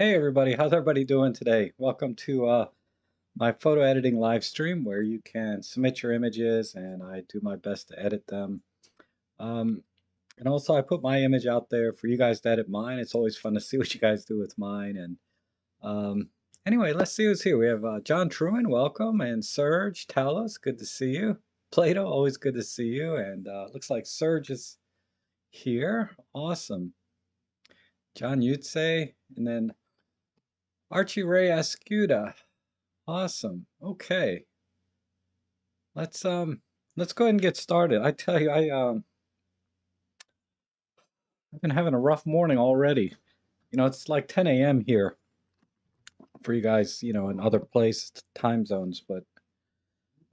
Hey everybody, how's everybody doing today? Welcome to my photo editing live stream where you can submit your images and I do my best to edit them. Um, and also I put my image out there for you guys to edit mine. It's always fun to see what you guys do with mine. And um, anyway, let's see who's here. We have John Truman, welcome, and Serge Talos, good to see you. Plato, always good to see you. And looks like Serge is here. Awesome. John Yutze, and then Archie Ray Ascuda. Awesome. Okay. Let's um let's go ahead and get started. I tell you, I've been having a rough morning already. It's like 10 a.m. here for you guys, in other places, time zones, but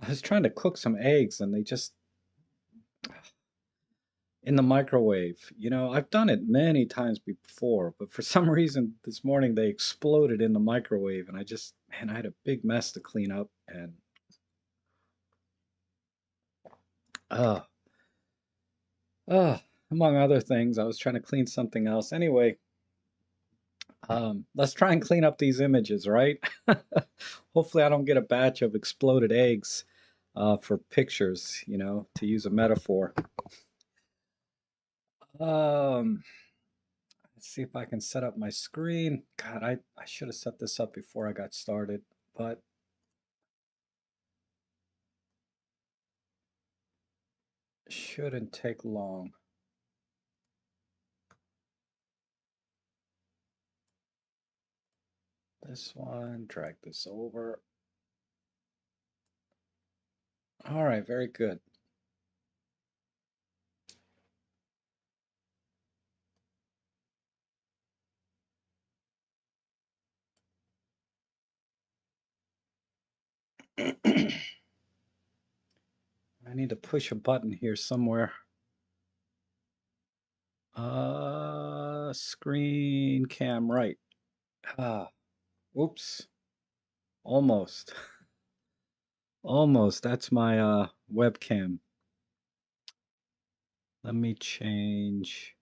I was trying to cook some eggs and they just in the microwave. I've done it many times before, but for some reason this morning they exploded in the microwave and man, I had a big mess to clean up and uh uh among other things, I was trying to clean something else. Anyway, let's try and clean up these images, right? Hopefully I don't get a batch of exploded eggs for pictures, to use a metaphor. Um, let's see if I can set up my screen. God, I should have set this up before I got started, but shouldn't take long. This one, drag this over. All right, very good. I need to push a button here somewhere. Screen cam right. Ah, oops. Almost. Almost. That's my webcam. Let me change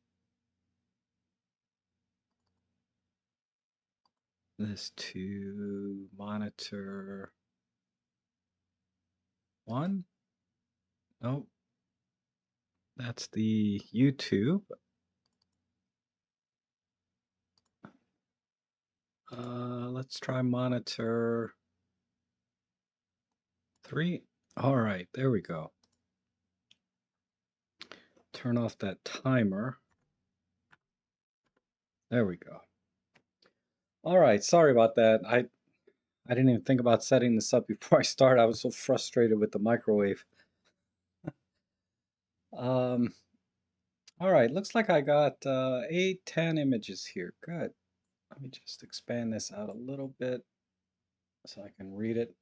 this to monitor 1. Nope. That's the YouTube. Let's try monitor 3. All right, there we go. Turn off that timer. There we go. All right, sorry about that. I didn't even think about setting this up before I started. I was so frustrated with the microwave. Um, all right, looks like I got 8, 10 images here. Good. Let me just expand this out a little bit so I can read it.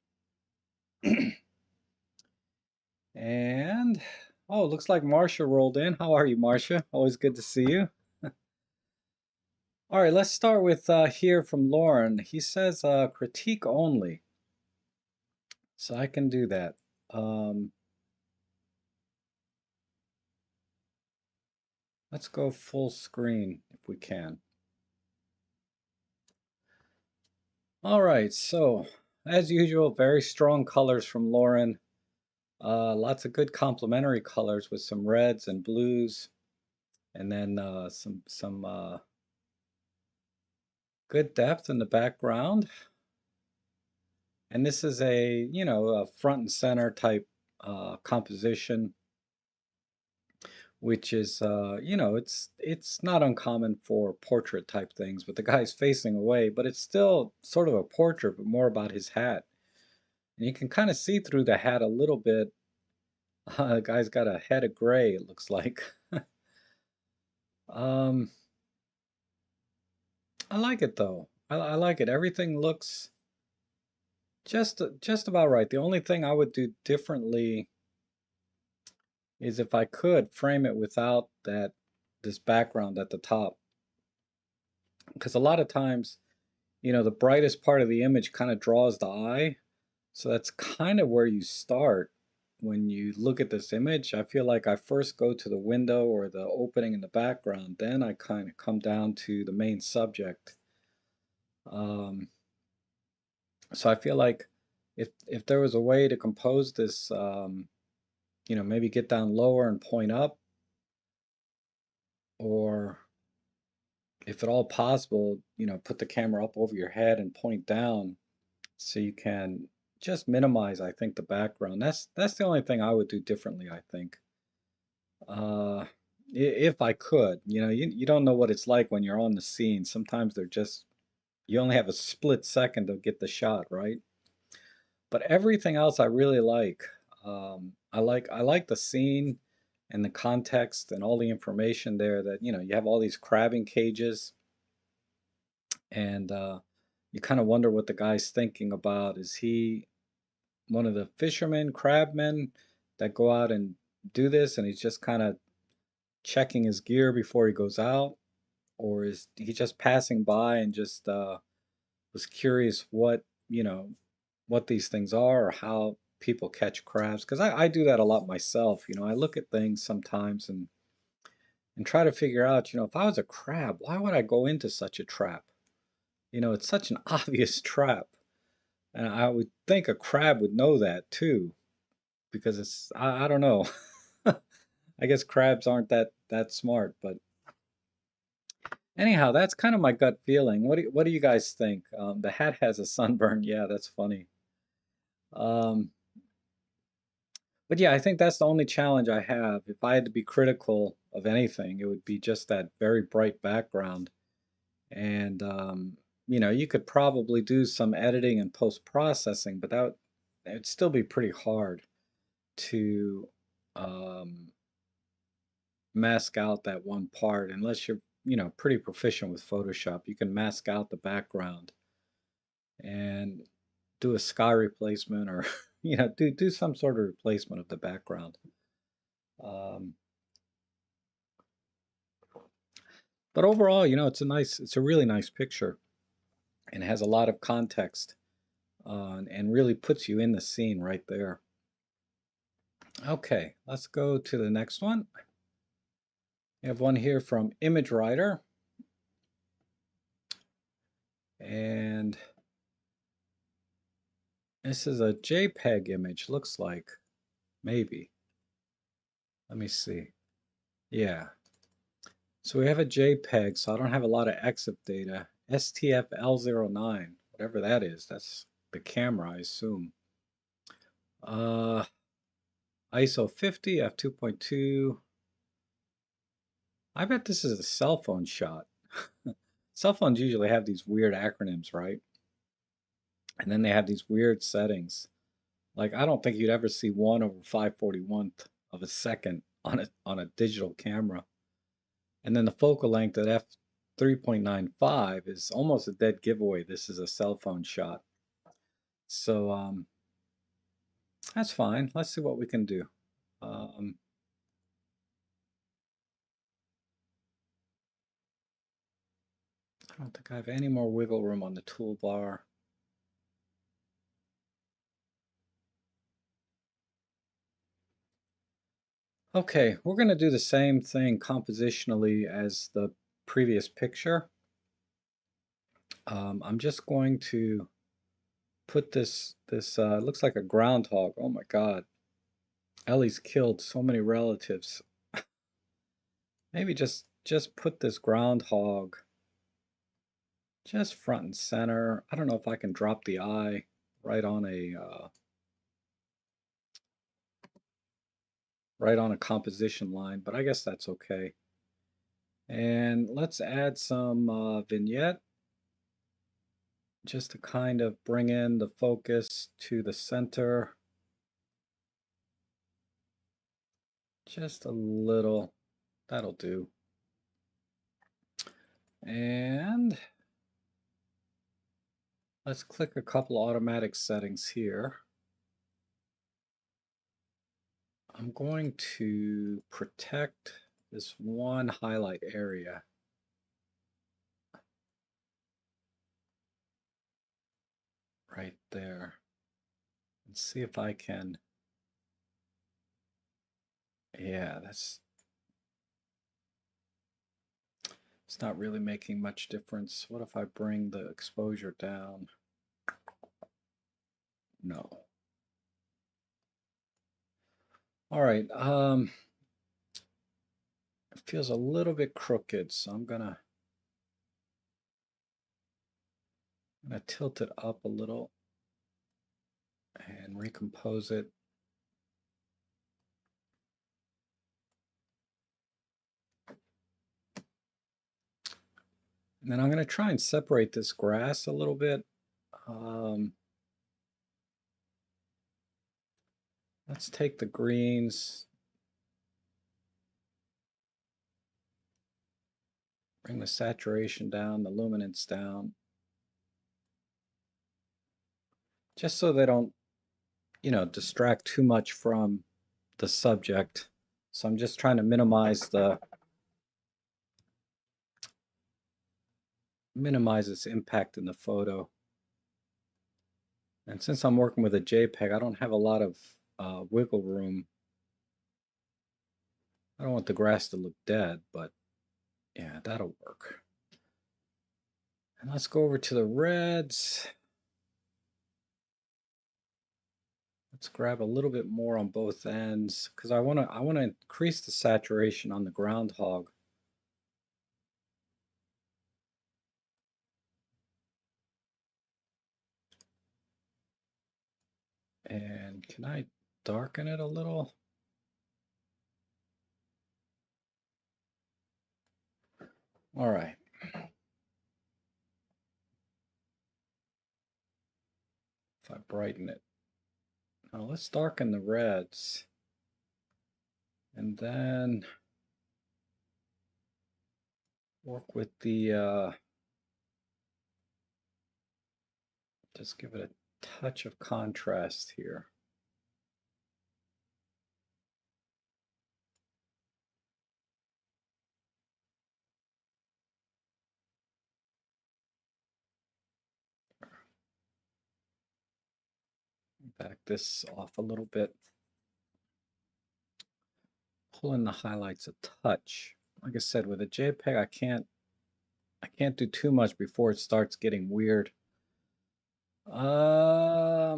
And, oh, looks like Marcia rolled in. How are you, Marcia? Always good to see you. All right, let's start with here from Lauren. He says critique only, so I can do that. Let's go full screen if we can. All right, so as usual, very strong colors from Lauren. Lots of good complementary colors with some reds and blues, and then some good depth in the background. And this is a front and center type composition, which is, it's not uncommon for portrait type things, but the guy's facing away, but it's still sort of a portrait, but more about his hat. And you can kind of see through the hat a little bit. The guy's got a head of gray, it looks like. Um, I like it though. I like it. Everything looks just about right. The only thing I would do differently is if I could frame it without this background at the top. Because a lot of times, the brightest part of the image kind of draws the eye. So that's kind of where you start when you look at this image. I feel like I first go to the window or the opening in the background, then I kind of come down to the main subject. Um, so I feel like if there was a way to compose this, maybe get down lower and point up, or if at all possible, put the camera up over your head and point down so you can just minimize, I think, the background. That's the only thing I would do differently, I think. Uh, if I could, you don't know what it's like when you're on the scene. Sometimes you only have a split second to get the shot, right? But everything else I really like. I like the scene and the context and all the information there that, you have all these crabbing cages and you kind of wonder what the guy's thinking about. Is he one of the fishermen, crabmen that go out and do this and he's just kind of checking his gear before he goes out? Or is he just passing by and just was curious what these things are or how people catch crabs? Because I do that a lot myself. I look at things sometimes and try to figure out, if I was a crab, why would I go into such a trap? It's such an obvious trap. And I would think a crab would know that too, because I don't know. I guess crabs aren't that smart, but anyhow, that's kind of my gut feeling. What do you guys think? The hat has a sunburn. Yeah, that's funny. Um, but yeah, I think that's the only challenge I have. If I had to be critical of anything, it would be just that very bright background. And you could probably do some editing and post-processing, but it'd still be pretty hard to um, mask out that one part unless you're, pretty proficient with Photoshop. You can mask out the background and do a sky replacement or do some sort of replacement of the background. Um, but overall, it's a really nice picture and has a lot of context and really puts you in the scene right there. Okay, let's go to the next one. We have one here from Image Writer, and this is a JPEG image, looks like. Maybe. Let me see. Yeah. So we have a JPEG, so I don't have a lot of EXIF data. STFL09, whatever that is. That's the camera, I assume. Uh, ISO 50, f2.2. I bet this is a cell phone shot. Cell phones usually have these weird acronyms, right? And then they have these weird settings. Like I don't think you'd ever see 1/541th of a second on a digital camera. And then the focal length at f3.95 is almost a dead giveaway. This is a cell phone shot. So that's fine. Let's see what we can do. Um, I don't think I have any more wiggle room on the toolbar. Okay, we're going to do the same thing compositionally as the previous picture. I'm just going to put this looks like a groundhog. Oh my God. Ellie's killed so many relatives. Maybe just put this groundhog just front and center. I don't know if I can drop the eye right on a composition line, but I guess that's okay. And let's add some vignette just to kind of bring in the focus to the center. Just a little, that'll do. And let's click a couple automatic settings here. I'm going to protect this one highlight area right there and see if I can, yeah, It's not really making much difference. What if I bring the exposure down? No. All right, it feels a little bit crooked, so I'm gonna tilt it up a little and recompose it. And then I'm going to try and separate this grass a little bit. Let's take the greens, bring the saturation down, the luminance down, just so they don't, distract too much from the subject. So I'm just trying to minimize its impact in the photo. And since I'm working with a JPEG, I don't have a lot of wiggle room. I don't want the grass to look dead, but yeah, that'll work. And let's go over to the reds. Let's grab a little bit more on both ends because I want to increase the saturation on the groundhog. And can I darken it a little? All right. If I brighten it. Now let's darken the reds. And then work with the, just give it a touch of contrast here. Back this off a little bit. Pull in the highlights a touch. Like I said, with a JPEG, I can't do too much before it starts getting weird. Let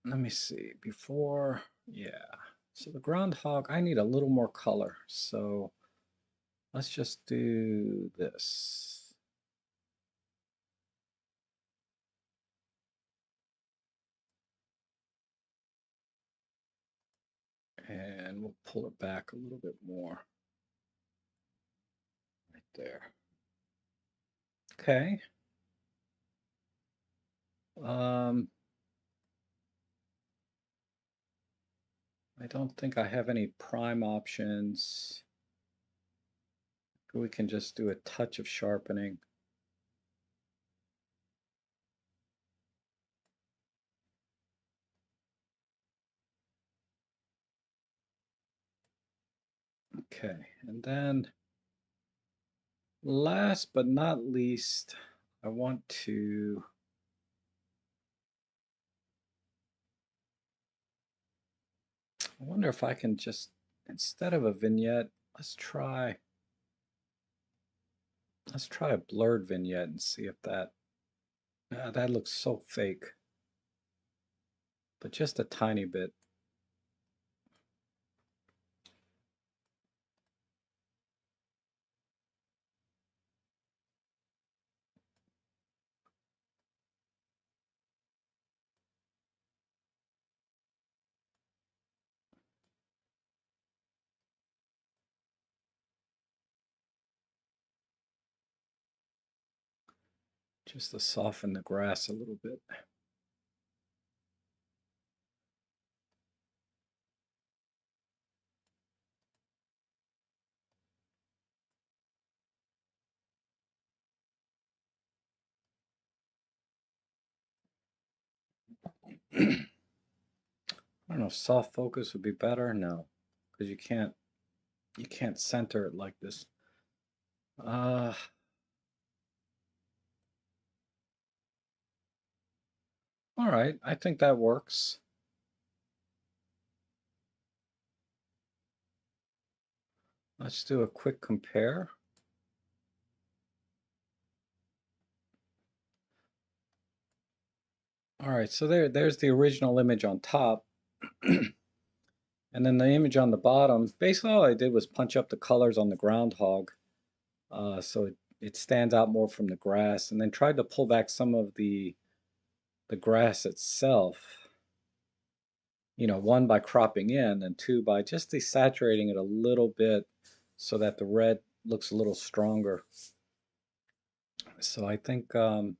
me see. Before, yeah. So the groundhog, I need a little more color. So let's just do this. And we'll pull it back a little bit more. Right there. Okay. I don't think I have any prime options. We can just do a touch of sharpening. Okay, and then last but not least, I want to I wonder if I can just, instead of a vignette, let's try a blurred vignette and see if that looks so fake. But just a tiny bit. Just to soften the grass a little bit. I don't know if soft focus would be better. No, because you can't center it like this. All right, I think that works. Let's do a quick compare. All right, so there's the original image on top. And then the image on the bottom, basically all I did was punch up the colors on the groundhog so it stands out more from the grass, and then tried to pull back some of the grass itself, one by cropping in, and two by just desaturating it a little bit so that the red looks a little stronger. So I think we'll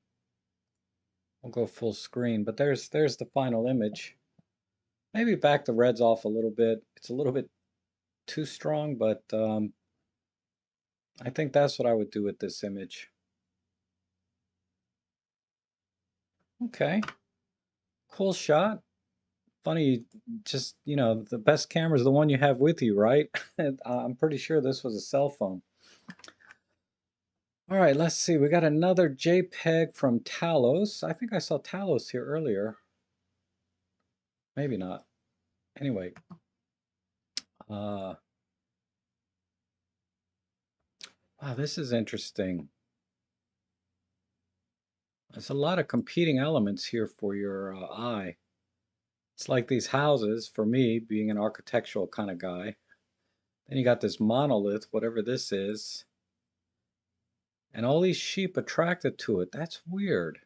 go full screen, but there's the final image. Maybe back the reds off a little bit. It's a little bit too strong, but I think that's what I would do with this image. Okay, cool shot. Funny, just, the best camera is the one you have with you, right? I'm pretty sure this was a cell phone. All right, let's see. We got another JPEG from Talos. I think I saw Talos here earlier. Maybe not. Anyway, wow, this is interesting. There's a lot of competing elements here for your eye. It's like these houses, for me, being an architectural kind of guy. Then you got this monolith, whatever this is, and all these sheep attracted to it. That's weird.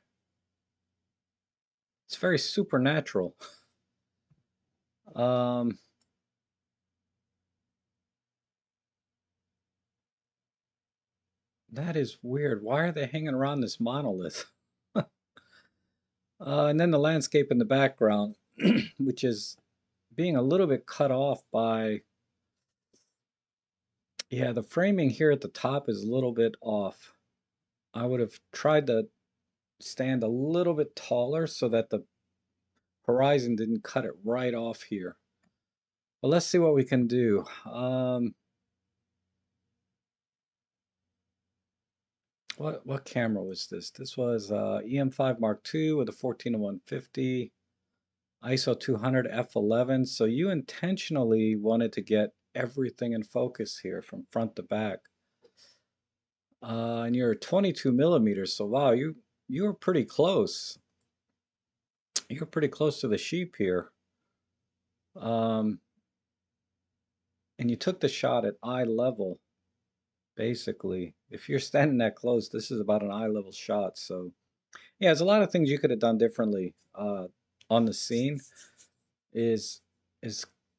It's very supernatural. Um, that is weird. Why are they hanging around this monolith? And then the landscape in the background, which is being a little bit cut off by, yeah, the framing here at the top is a little bit off. I would have tried to stand a little bit taller so that the horizon didn't cut it right off here. But let's see what we can do. What camera was this? This was EM5 Mark II with a 14-to-150, ISO 200 f11. So you intentionally wanted to get everything in focus here from front to back. And you're 22 millimeters, so wow, you were pretty close. You're pretty close to the sheep here. And you took the shot at eye level, basically. If you're standing that close, this is about an eye level shot. So yeah, there's a lot of things you could have done differently on the scene. Is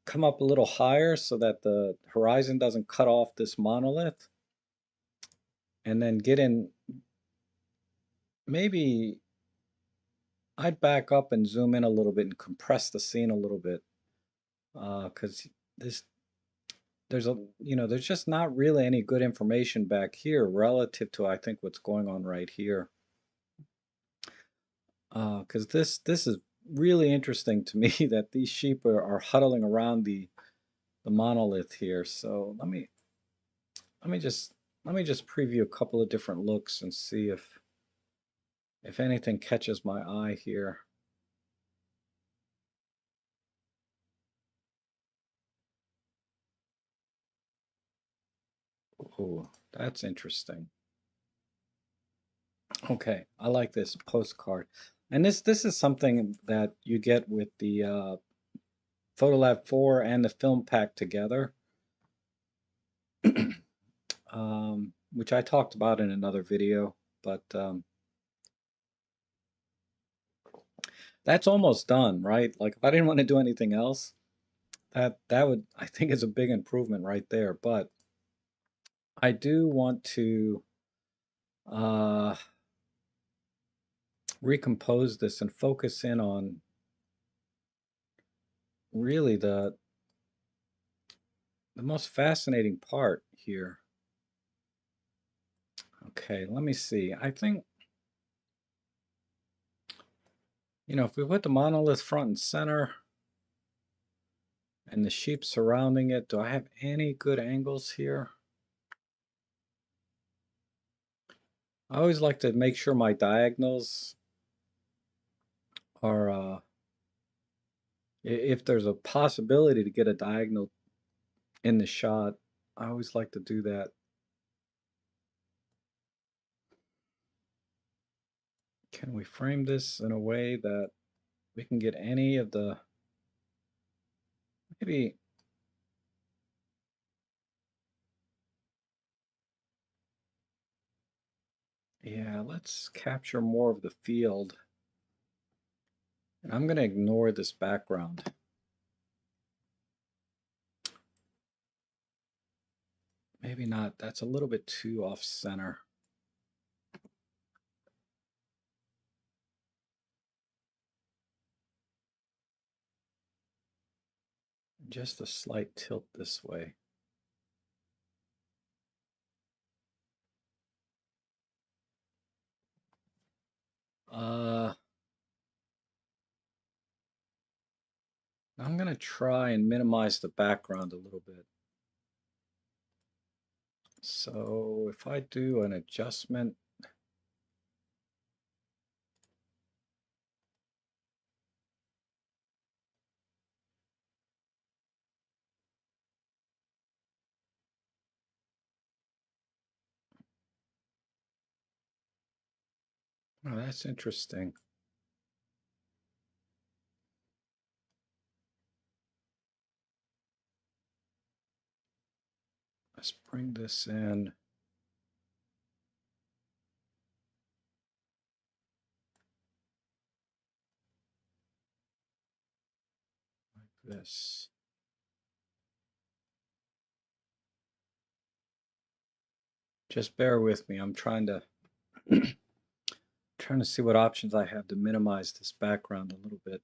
come up a little higher so that the horizon doesn't cut off this monolith, and then get in. Maybe I'd back up and zoom in a little bit and compress the scene a little bit, because this there's there's just not really any good information back here relative to I think what's going on right here. Because this is really interesting to me that these sheep are huddling around the monolith here. So let me just let me just preview a couple of different looks and see if anything catches my eye here. Ooh, that's interesting. Okay, I like this postcard. And this is something that you get with the Photolab 4 and the film pack together, which I talked about in another video, but that's almost done, right? Like if I didn't want to do anything else, that would, I think, is a big improvement right there. But I do want to uh, recompose this and focus in on really the most fascinating part here. Okay, let me see. I think, if we put the monolith front and center and the sheep surrounding it, do I have any good angles here? I always like to make sure my diagonals are, if there's a possibility to get a diagonal in the shot, I always like to do that. Can we frame this in a way that we can get any of the, maybe, yeah, let's capture more of the field. And I'm going to ignore this background. Maybe not, that's a little bit too off center. Just a slight tilt this way. I'm going to try and minimize the background a little bit. So if I do an adjustment, oh, that's interesting. Let's bring this in. Like this. Just bear with me. I'm trying to see what options I have to minimize this background a little bit.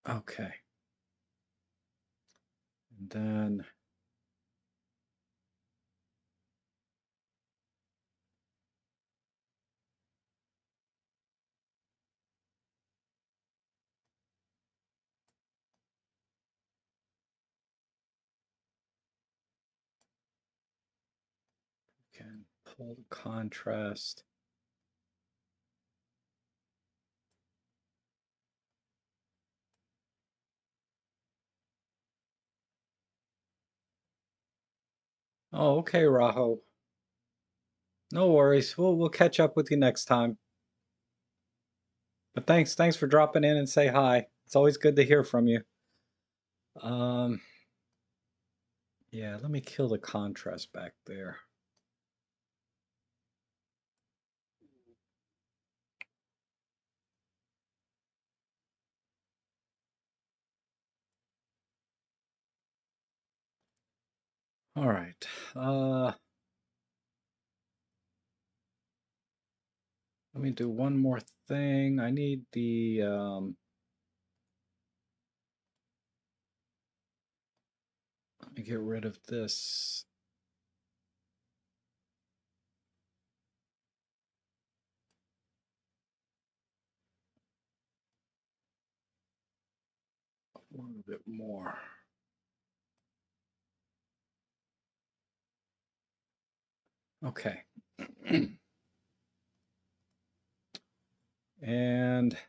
Okay. And then we can pull the contrast. Oh, okay, Raho. No worries. We'll catch up with you next time. But thanks for dropping in and say hi. It's always good to hear from you. Um, yeah, let me kill the contrast back there. All right. Let me do one more thing. I need the let me get rid of this. A little bit more. Okay. And if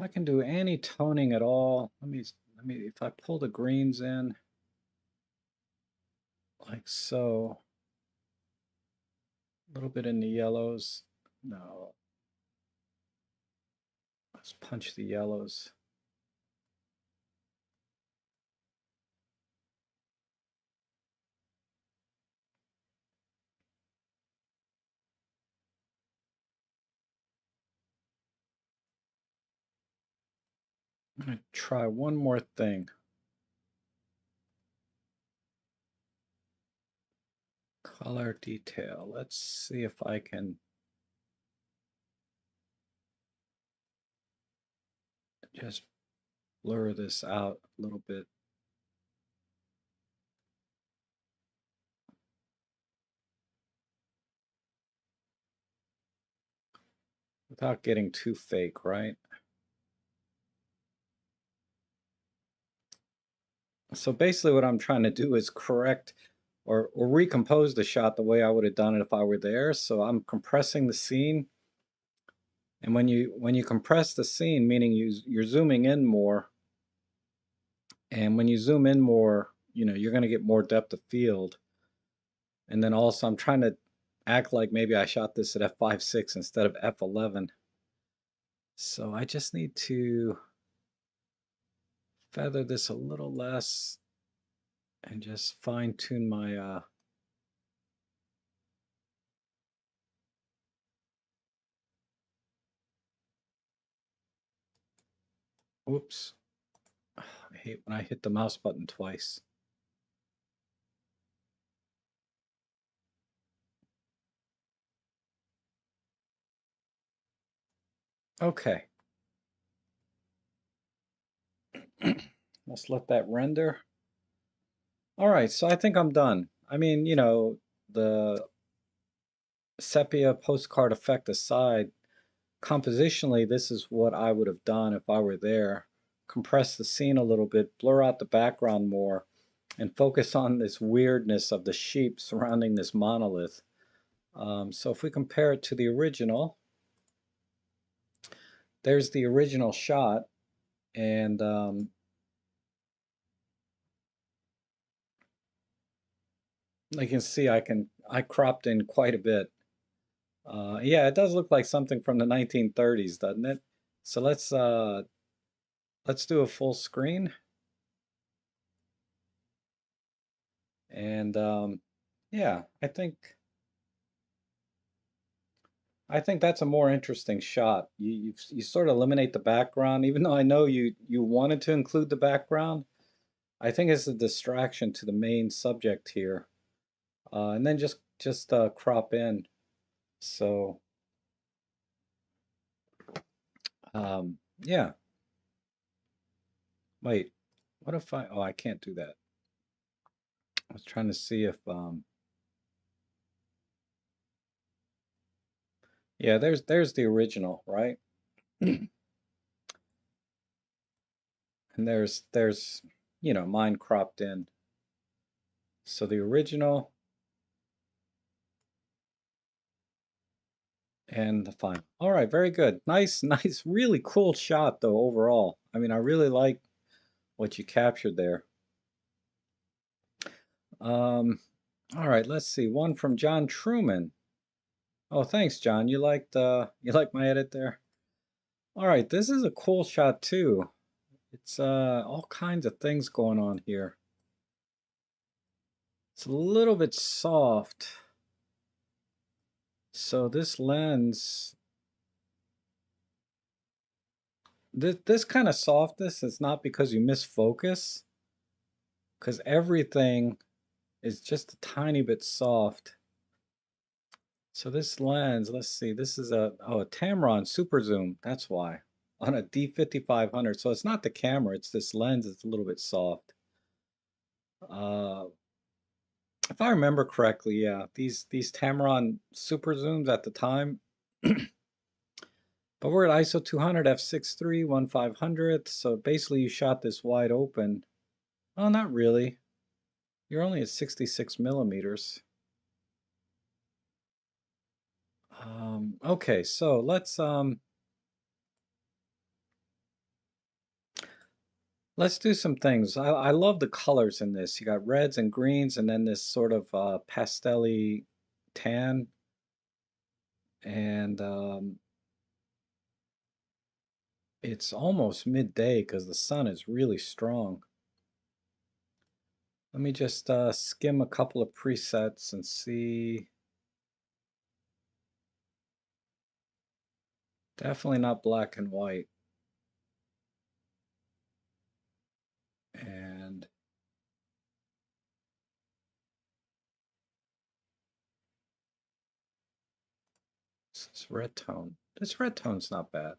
I can do any toning at all, let me if I pull the greens in like so, a little bit in the yellows. No. Let's punch the yellows. I'm going to try one more thing. Color detail. Let's see if I can just blur this out a little bit. Without getting too fake, right? So basically what I'm trying to do is correct or recompose the shot the way I would have done it if I were there. So I'm compressing the scene. And when you compress the scene, meaning you're zooming in more, and when you zoom in more, you know, you're going to get more depth of field. And then also I'm trying to act like maybe I shot this at f5.6 instead of f11. So I just need to feather this a little less and just fine tune my oops. I hate when I hit the mouse button twice. Okay. Let's let that render. All right, so I think I'm done. I mean, you know, the sepia postcard effect aside, compositionally, this is what I would have done if I were there. Compress the scene a little bit, blur out the background more, and focus on this weirdness of the sheep surrounding this monolith. So if we compare it to the original, there's the original shot, and you can see I cropped in quite a bit. Yeah, it does look like something from the 1930s, doesn't it? So let's do a full screen, and yeah, I think that's a more interesting shot. You sort of eliminate the background, even though I know you wanted to include the background. I think it's a distraction to the main subject here, and then just crop in. So yeah. Wait, what if I? Oh, I can't do that. I was trying to see if yeah, there's the original, right? And there's you know mine cropped in. So the original and the final. All right, very good. Nice, nice, really cool shot though overall. I mean, I really like what you captured there. Um, all right, let's see. One from John Truman. Oh, thanks, John. You liked my edit there? All right, this is a cool shot too. It's all kinds of things going on here. It's a little bit soft. So this lens, this kind of softness is not because you miss focus, because everything is just a tiny bit soft. So this lens, let's see, this is a Tamron super zoom. That's why on a D5500. So it's not the camera, it's this lens. It's a little bit soft. Uh, if I remember correctly, yeah, these Tamron super zooms at the time. But we're at ISO 200 f6.3 1/500, so basically you shot this wide open. Oh, not really. You're only at 66 millimeters. Okay, so let's do some things. I love the colors in this. You got reds and greens, and then this sort of pastel-y tan, and it's almost midday because the sun is really strong. Let me just skim a couple of presets and see. Definitely not black and white. And this red tone. This red tone's not bad.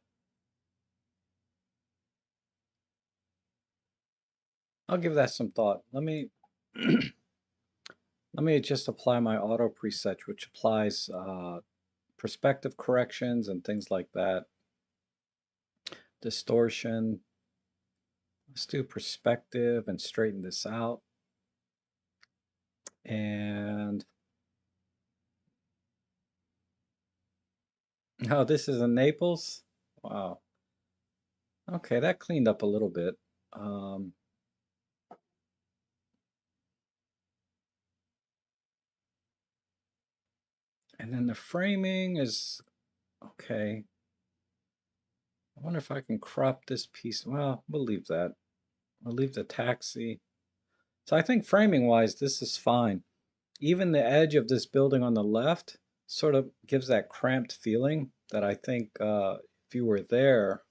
I'll give that some thought. Let me just apply my auto preset, which applies perspective corrections and things like that. Distortion. Let's do perspective and straighten this out. And oh, this is in Naples. Wow. Okay, that cleaned up a little bit. Um, And then the framing is okay. I wonder if I can crop this piece. Well, we'll leave that. We'll leave the taxi. So I think framing wise, this is fine. Even the edge of this building on the left sort of gives that cramped feeling that I think if you were there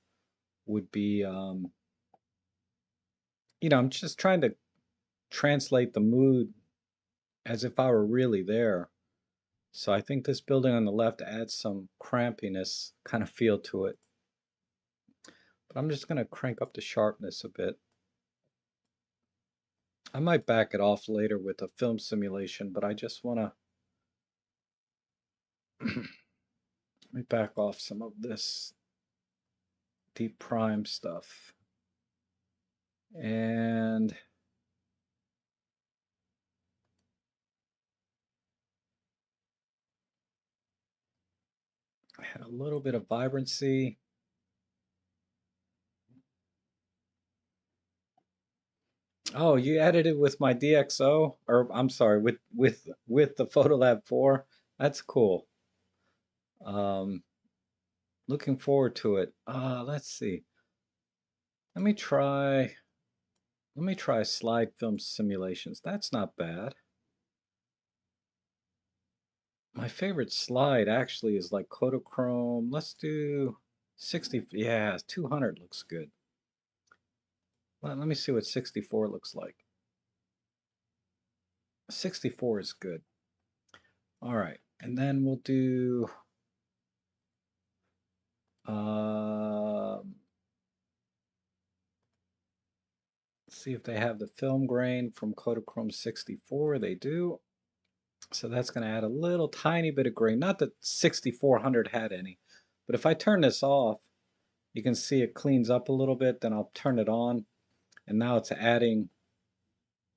would be, I'm just trying to translate the mood as if I were really there. So I think this building on the left adds some crampiness kind of feel to it. But I'm just going to crank up the sharpness a bit. I might back it off later with a film simulation, but I just want to let me back off some of this deep prime stuff. And add a little bit of vibrancy. Oh, you edited with my DXO, or I'm sorry, with the Photolab 4. That's cool. Um, Looking forward to it. Let's see. Let me try slide film simulations. That's not bad. My favorite slide actually is like Kodachrome. Let's do 60. Yeah, 200 looks good. Let me see what 64 looks like. 64 is good. All right, and then we'll do see if they have the film grain from Kodachrome 64. They do. So that's going to add a little tiny bit of grain. Not that 6400 had any, but if I turn this off, you can see it cleans up a little bit. Then I'll turn it on, and now it's adding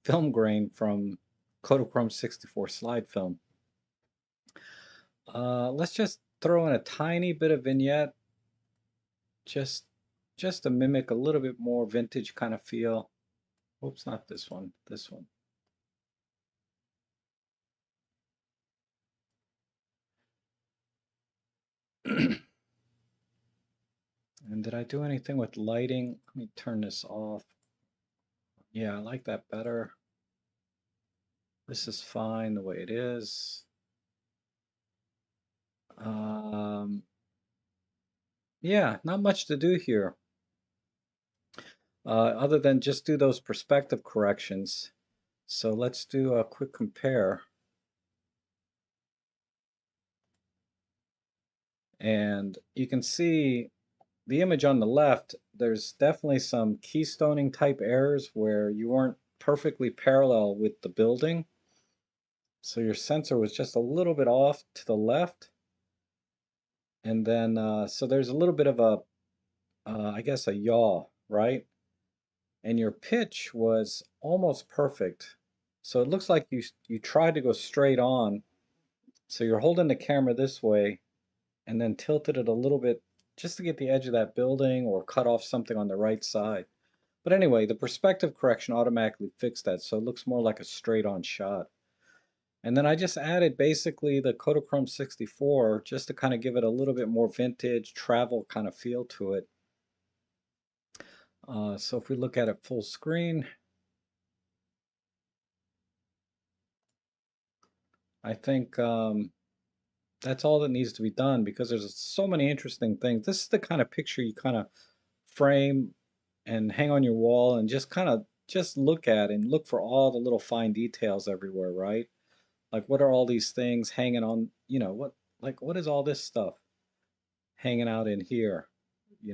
film grain from Kodachrome 64 slide film. Let's just throw in a tiny bit of vignette, just to mimic a little bit more vintage kind of feel. Oops, not this one, this one. And did I do anything with lighting? Let me turn this off. Yeah, I like that better. This is fine the way it is. Yeah, not much to do here, other than just do those perspective corrections. So let's do a quick compare. And you can see the image on the left, there's definitely some keystoning type errors where you weren't perfectly parallel with the building. So your sensor was just a little bit off to the left. And then, so there's a little bit of a, I guess, a yaw, right? And your pitch was almost perfect. So it looks like you tried to go straight on. So you're holding the camera this way and then tilted it a little bit just to get the edge of that building or cut off something on the right side. But anyway, the perspective correction automatically fixed that, so it looks more like a straight on shot. And then I just added basically the Kodachrome 64 just to kind of give it a little bit more vintage travel kind of feel to it. So if we look at it full screen, I think that's all that needs to be done because there's so many interesting things. This is the kind of picture you kind of frame and hang on your wall and just kind of just look at and look for all the little fine details everywhere, right? Like what are all these things hanging on, what is all this stuff hanging out in here?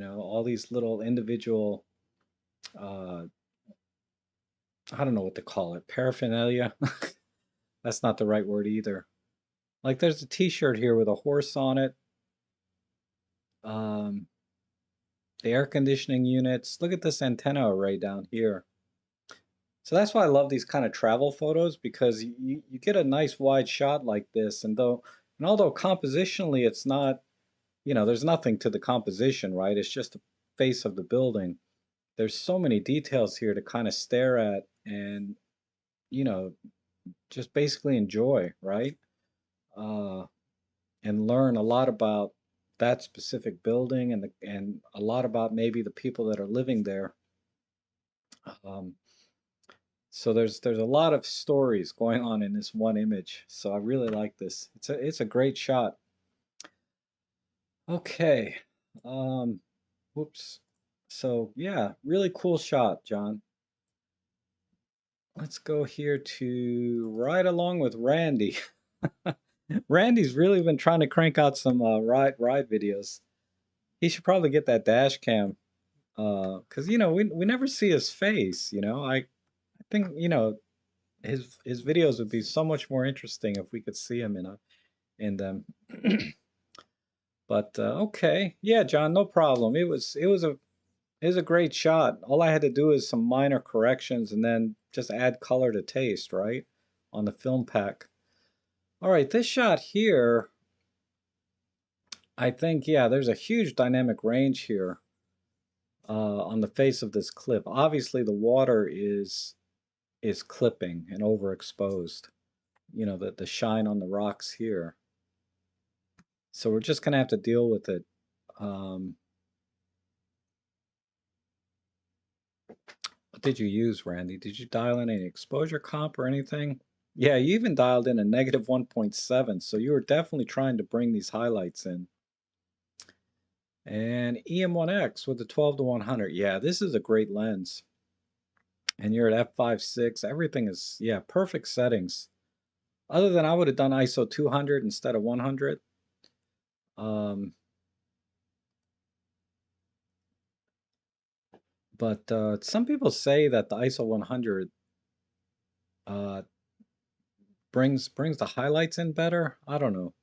All these little individual, uh, I don't know what to call it, paraphernalia. That's not the right word either. Like there's a t-shirt here with a horse on it. Um, the air conditioning units. Look at this antenna array down here. So that's why I love these kind of travel photos because you get a nice wide shot like this, and although compositionally it's not, there's nothing to the composition, right? It's just the face of the building. There's so many details here to kind of stare at and, you know, just basically enjoy, right? Uh, and learn a lot about that specific building and a lot about maybe the people that are living there. Um, so there's a lot of stories going on in this one image. So I really like this. It's a great shot. Okay. Um, whoops. So yeah, really cool shot, John. Let's go here to right along with Randy. Randy's really been trying to crank out some ride videos. He should probably get that dash cam. 'Cause we never see his face, I think, his videos would be so much more interesting if we could see him in them. But okay. Yeah, John, no problem. It was a great shot. All I had to do is some minor corrections and then just add color to taste, right? On the film pack. All right, this shot here, I think, yeah, there's a huge dynamic range here on the face of this cliff. Obviously, the water is clipping and overexposed. The shine on the rocks here. So we're just gonna have to deal with it. Um, what did you use, Randy? Did you dial in any exposure comp or anything? Yeah, you even dialed in a negative 1.7, so you were definitely trying to bring these highlights in. And EM1X with the 12 to 100. Yeah, this is a great lens. And you're at f5.6. Everything is, yeah, perfect settings. Other than I would have done ISO 200 instead of 100. Um, but some people say that the ISO 100 uh, brings the highlights in better. I don't know.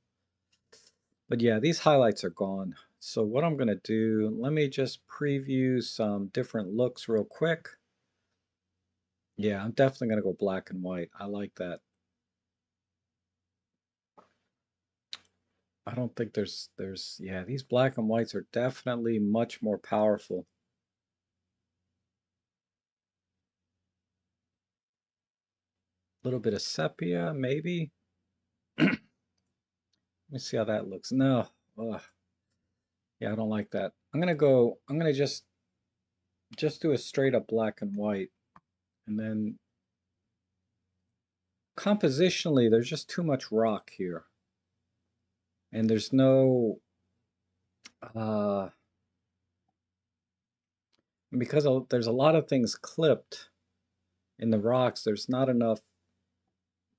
But yeah, these highlights are gone. So what I'm going to do, let me just preview some different looks real quick. Yeah, I'm definitely going to go black and white. I like that. I don't think yeah, these black and whites are definitely much more powerful. A little bit of sepia, maybe. Let me see how that looks. No, ugh. Yeah, I don't like that. I'm gonna just do a straight up black and white. And then compositionally, there's just too much rock here. And there's no, uh, because there's a lot of things clipped in the rocks, there's not enough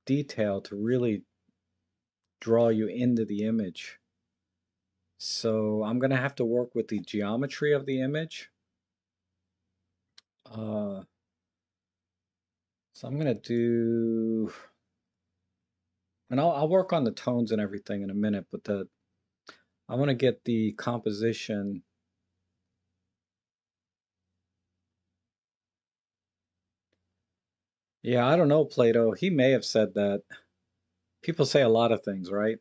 detail to really draw you into the image. So I'm gonna have to work with the geometry of the image. Uh, so I'm gonna do, and I'll work on the tones and everything in a minute, but I want to get the composition. Yeah, I don't know, Plato. He may have said that. People say a lot of things, right?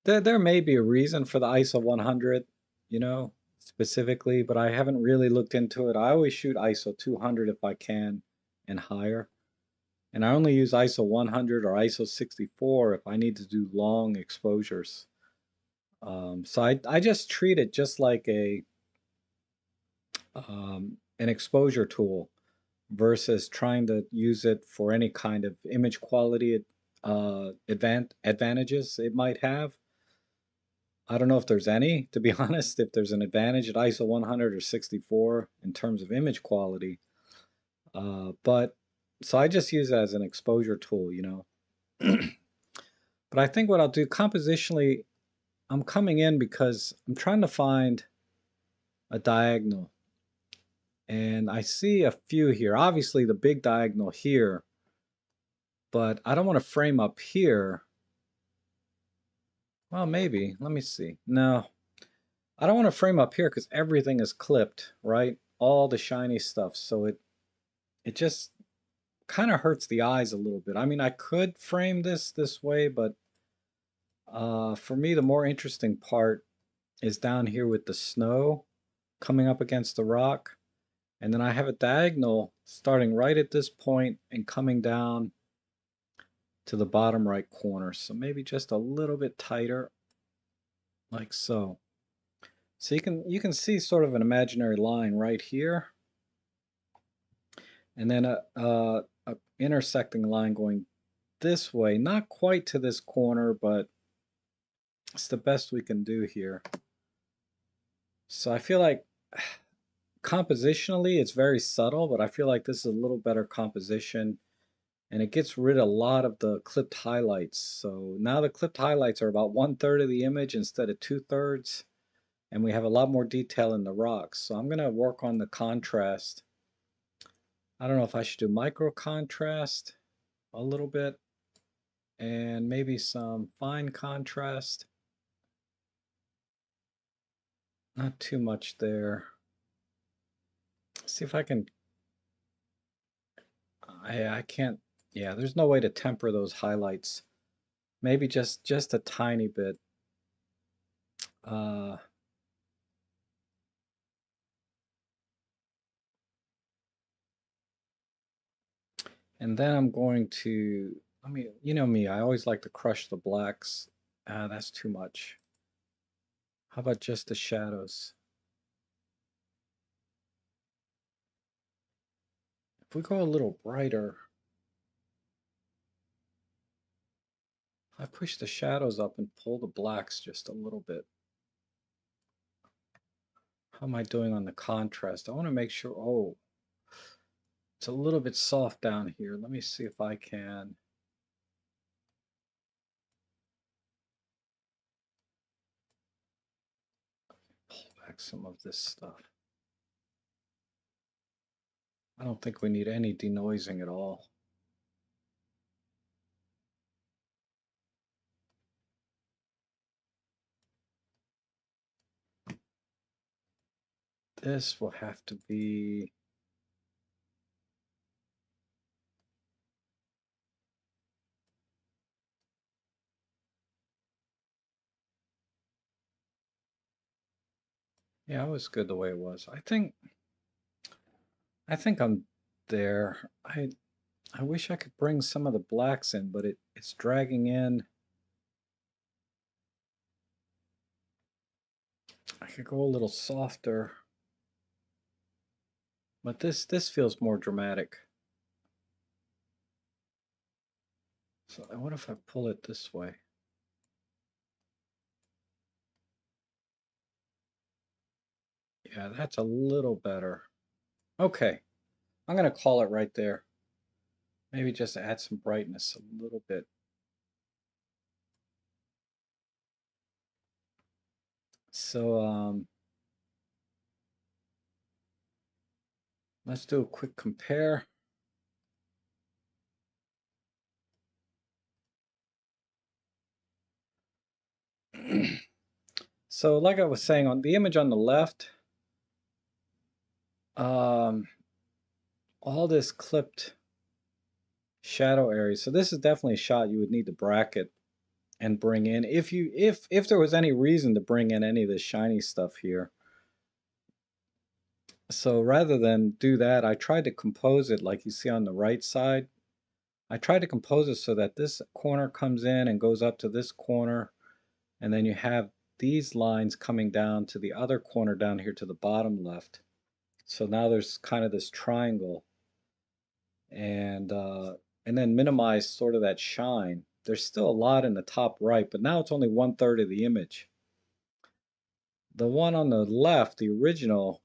There may be a reason for the ISO 100, specifically, but I haven't really looked into it. I always shoot ISO 200 if I can and higher. And I only use ISO 100 or ISO 64 if I need to do long exposures. So I just treat it just like an exposure tool versus trying to use it for any kind of image quality advantages it might have. I don't know if there's any, to be honest, if there's an advantage at ISO 100 or 64 in terms of image quality. But so I just use it as an exposure tool. But I think what I'll do compositionally, I'm coming in because I'm trying to find a diagonal. And I see a few here. Obviously, the big diagonal here, but I don't want to frame up here. Well, maybe. Let me see. No, I don't want to frame up here because everything is clipped, right? All the shiny stuff. So it just kind of hurts the eyes a little bit. I mean, I could frame this way, but for me, the more interesting part is down here with the snow coming up against the rock. And then I have a diagonal starting right at this point and coming down to the bottom right corner. So maybe just a little bit tighter, like so. So you can see sort of an imaginary line right here, and then a intersecting line going this way, not quite to this corner, but it's the best we can do here. So I feel like compositionally it's very subtle, but I feel like this is a little better composition, and it gets rid of a lot of the clipped highlights. So now the clipped highlights are about 1/3 of the image instead of 2/3, and we have a lot more detail in the rocks. So I'm going to work on the contrast. I don't know if I should do micro contrast a little bit and maybe some fine contrast. Not too much there. See if I can. I can't. Yeah, there's no way to temper those highlights. Maybe just a tiny bit. Uh, and then I'm going to. You know me. I always like to crush the blacks. That's too much. How about just the shadows? If we go a little brighter, I push the shadows up and pull the blacks just a little bit. How am I doing on the contrast? I want to make sure, oh, it's a little bit soft down here. Let me see if I can. Pull back some of this stuff. I don't think we need any denoising at all. This will have to be. Yeah, it was good the way it was. I think I'm there. I wish I could bring some of the blacks in, but it's dragging in. I could go a little softer, but this feels more dramatic. So what if I pull it this way? Yeah, that's a little better. Okay, I'm gonna call it right there. Maybe just add some brightness a little bit. So let's do a quick compare. So like I was saying, on the image on the left, um, all this clipped shadow area. So this is definitely a shot you would need to bracket and bring in if there was any reason to bring in any of this shiny stuff here. So rather than do that, I tried to compose it like you see on the right side. I tried to compose it so that this corner comes in and goes up to this corner, and then you have these lines coming down to the other corner down here to the bottom left. So now there's kind of this triangle, and uh, and then minimize sort of that shine. There's still a lot in the top right, but now it's only 1/3 of the image. The one on the left, the original,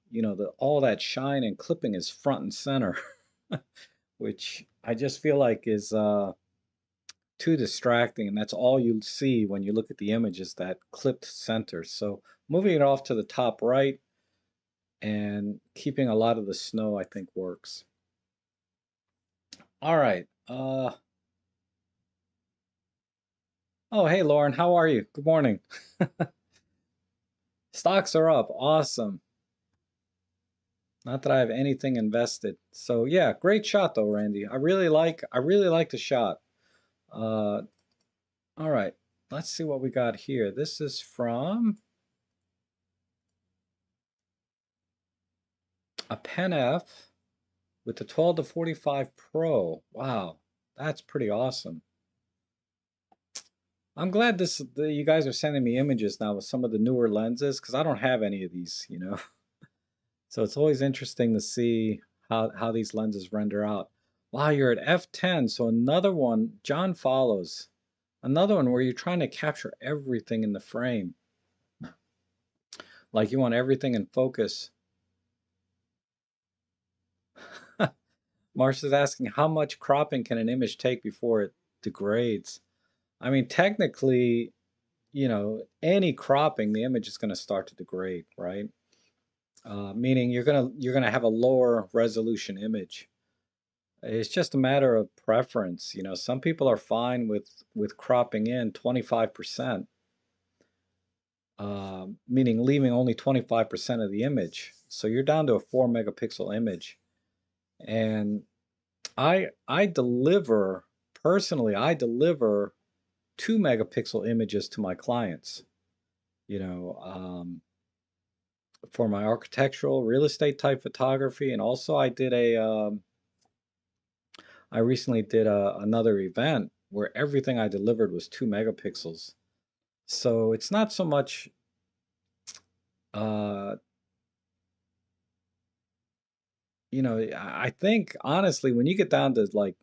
all that shine and clipping is front and center, which I just feel like is too distracting, and that's all you'll see when you look at the image is that clipped center. So moving it off to the top right and keeping a lot of the snow, I think works. All right. Oh, hey, Lauren, how are you? Good morning. Stocks are up. Awesome. Not that I have anything invested. So yeah, great shot though, Randy. I really like the shot. Uh, all right. Let's see what we got here. This is from a Pen F with the 12 to 45 Pro. Wow, that's pretty awesome. I'm glad you guys are sending me images now with some of the newer lenses because I don't have any of these, So it's always interesting to see how these lenses render out. Wow, you're at f10, so another one, John follows. Another one where you're trying to capture everything in the frame. Like you want everything in focus. Marcia's asking how much cropping can an image take before it degrades? I mean, technically, any cropping, the image is going to start to degrade, right? Meaning you're gonna have a lower resolution image. It's just a matter of preference. Some people are fine with cropping in 25%, meaning leaving only 25% of the image. So you're down to a 4 megapixel image. And I deliver personally, I deliver 2 megapixel images to my clients. You know, for my architectural real estate type photography, and also I recently did another event where everything I delivered was 2 megapixels. So it's not so much, uh, I think honestly, when you get down to like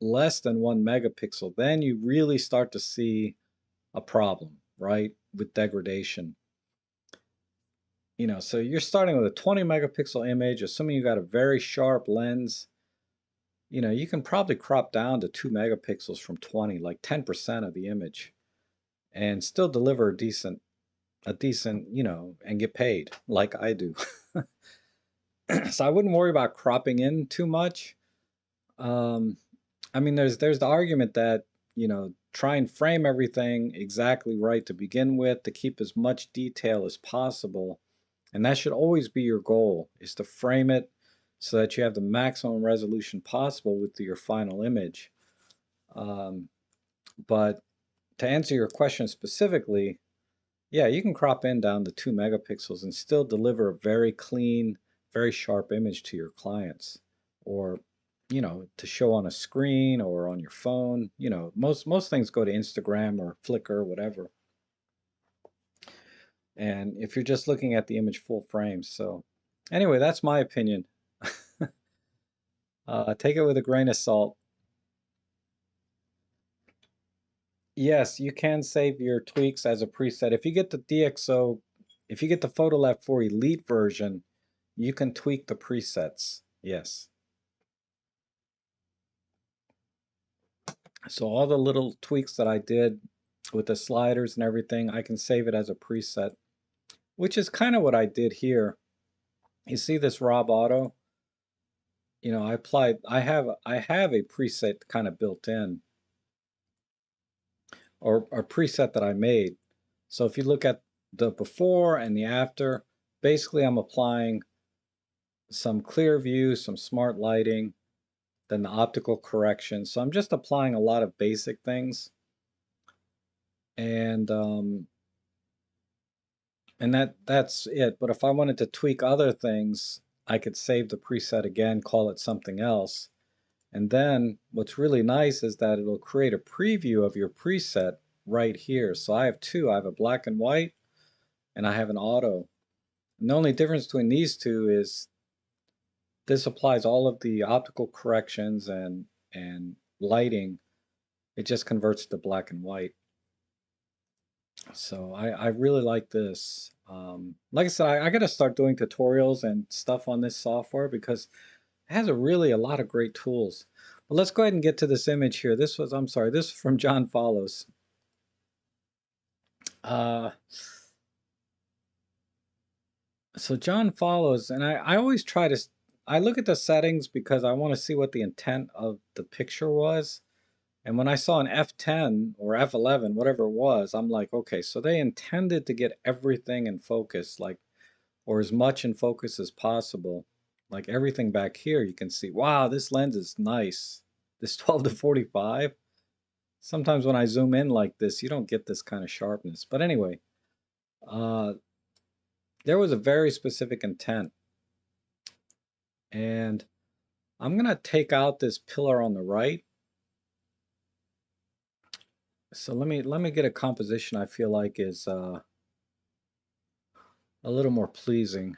less than 1 megapixel, then you really start to see a problem, right? With degradation. So you're starting with a 20 megapixel image, assuming you got a very sharp lens, you can probably crop down to 2 megapixels from 20, like 10% of the image, and still deliver a decent, and get paid like I do. So I wouldn't worry about cropping in too much. Um, I mean, there's the argument that, try and frame everything exactly right to begin with to keep as much detail as possible. And that should always be your goal, is to frame it so that you have the maximum resolution possible with your final image. Um, but to answer your question specifically, yeah, you can crop in down to 2 megapixels and still deliver a very clean, very sharp image to your clients, or to show on a screen or on your phone. Most things go to Instagram or Flickr or whatever. And if you're just looking at the image full frame, so anyway, that's my opinion. Take it with a grain of salt. Yes, you can save your tweaks as a preset. If you get the DXO, if you get the Photolab 4 Elite version, you can tweak the presets. Yes. So all the little tweaks that I did with the sliders and everything, I can save it as a preset, which is kind of what I did here. You see this Rob Auto? I have a preset kind of built in, or a preset that I made. So if you look at the before and the after, basically I'm applying some clear view, some smart lighting, then the optical correction. So I'm just applying a lot of basic things, and that's it. But if I wanted to tweak other things, I could save the preset again, call it something else. And then what's really nice is that it'll create a preview of your preset right here. So I have two. I have a black and white, and I have an auto. And the only difference between these two is this applies all of the optical corrections and lighting. It just converts to black and white. So I really like this. Like I said, I got to start doing tutorials and stuff on this software because it has a lot of great tools. But let's go ahead and get to this image here. I'm sorry, this is from John Follows. Uh, so John Follows, and I always I look at the settings because I want to see what the intent of the picture was. And when I saw an F10 or F11, whatever it was, I'm like, okay, so they intended to get everything in focus, like, or as much in focus as possible. Like everything back here, you can see, wow, this lens is nice. This 12 to 45. Sometimes when I zoom in like this, you don't get this kind of sharpness. But anyway, uh, there was a very specific intent. And I'm going to take out this pillar on the right. So let me get a composition I feel like is a little more pleasing.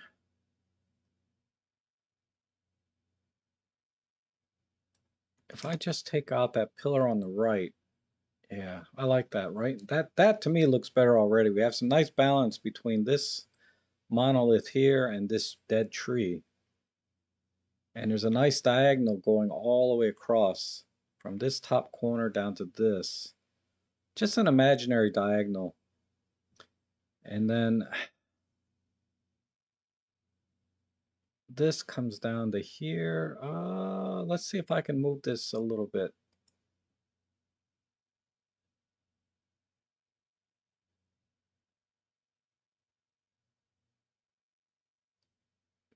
If I just take out that pillar on the right, yeah, I like that, right? That to me looks better already. We have some nice balance between this monolith here and this dead tree. And there's a nice diagonal going all the way across from this top corner down to this. Just an imaginary diagonal. And then this comes down to here. Let's see if I can move this a little bit.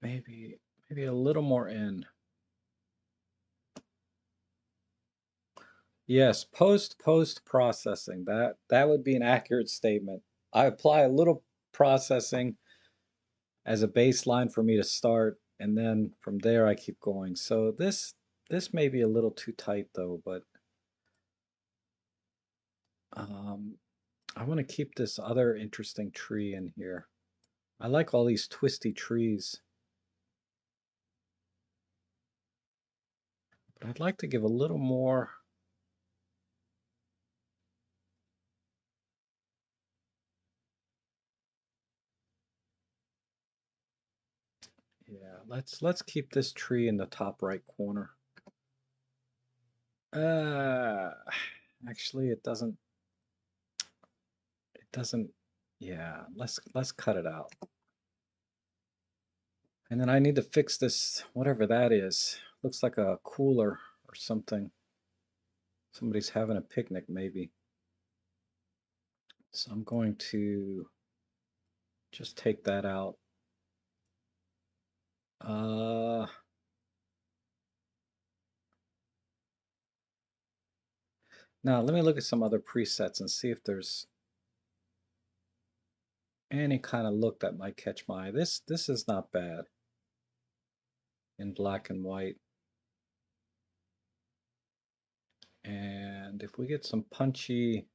Maybe a little more in. Yes, post processing. That would be an accurate statement. I apply a little processing as a baseline for me to start, and then from there I keep going. So this may be a little too tight though, but um, I want to keep this other interesting tree in here. I like all these twisty trees, but I'd like to give a little more. Yeah, let's keep this tree in the top right corner. Uh, actually, it doesn't. Yeah, let's cut it out. And then I need to fix this, whatever that is. Looks like a cooler or something. Somebody's having a picnic, maybe. So I'm going to just take that out. Uh, Now let me look at some other presets and see if there's any kind of look that might catch my eye. This is not bad in black and white. And if we get some punchy,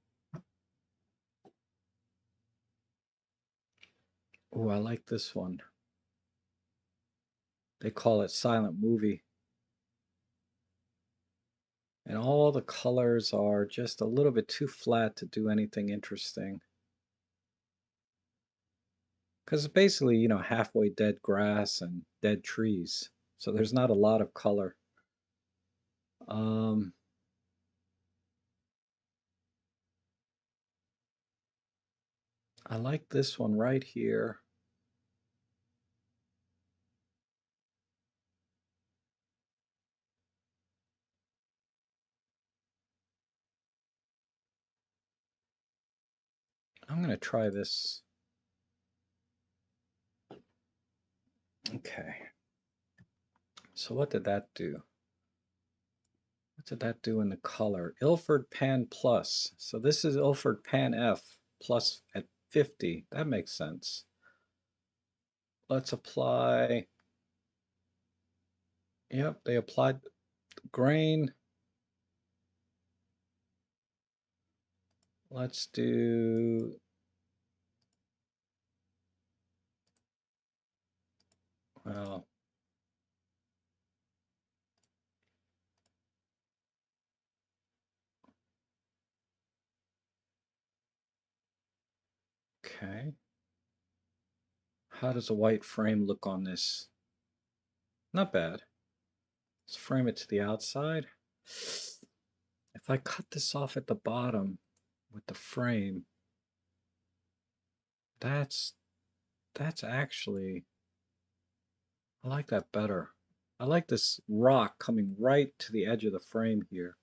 oh, I like this one. They call it silent movie. And all the colors are just a little bit too flat to do anything interesting. Because it's basically, halfway dead grass and dead trees. So there's not a lot of color. Um, I like this one right here. I'm going to try this. Okay. So what did that do? What did that do in the color? Ilford Pan Plus. So this is Ilford Pan F plus at 50. That makes sense. Let's apply. Yep, they applied grain. Let's do. Well, okay. How does a white frame look on this? Not bad. Let's frame it to the outside. If I cut this off at the bottom with the frame, that's that's actually, I like that better. I like this rock coming right to the edge of the frame here.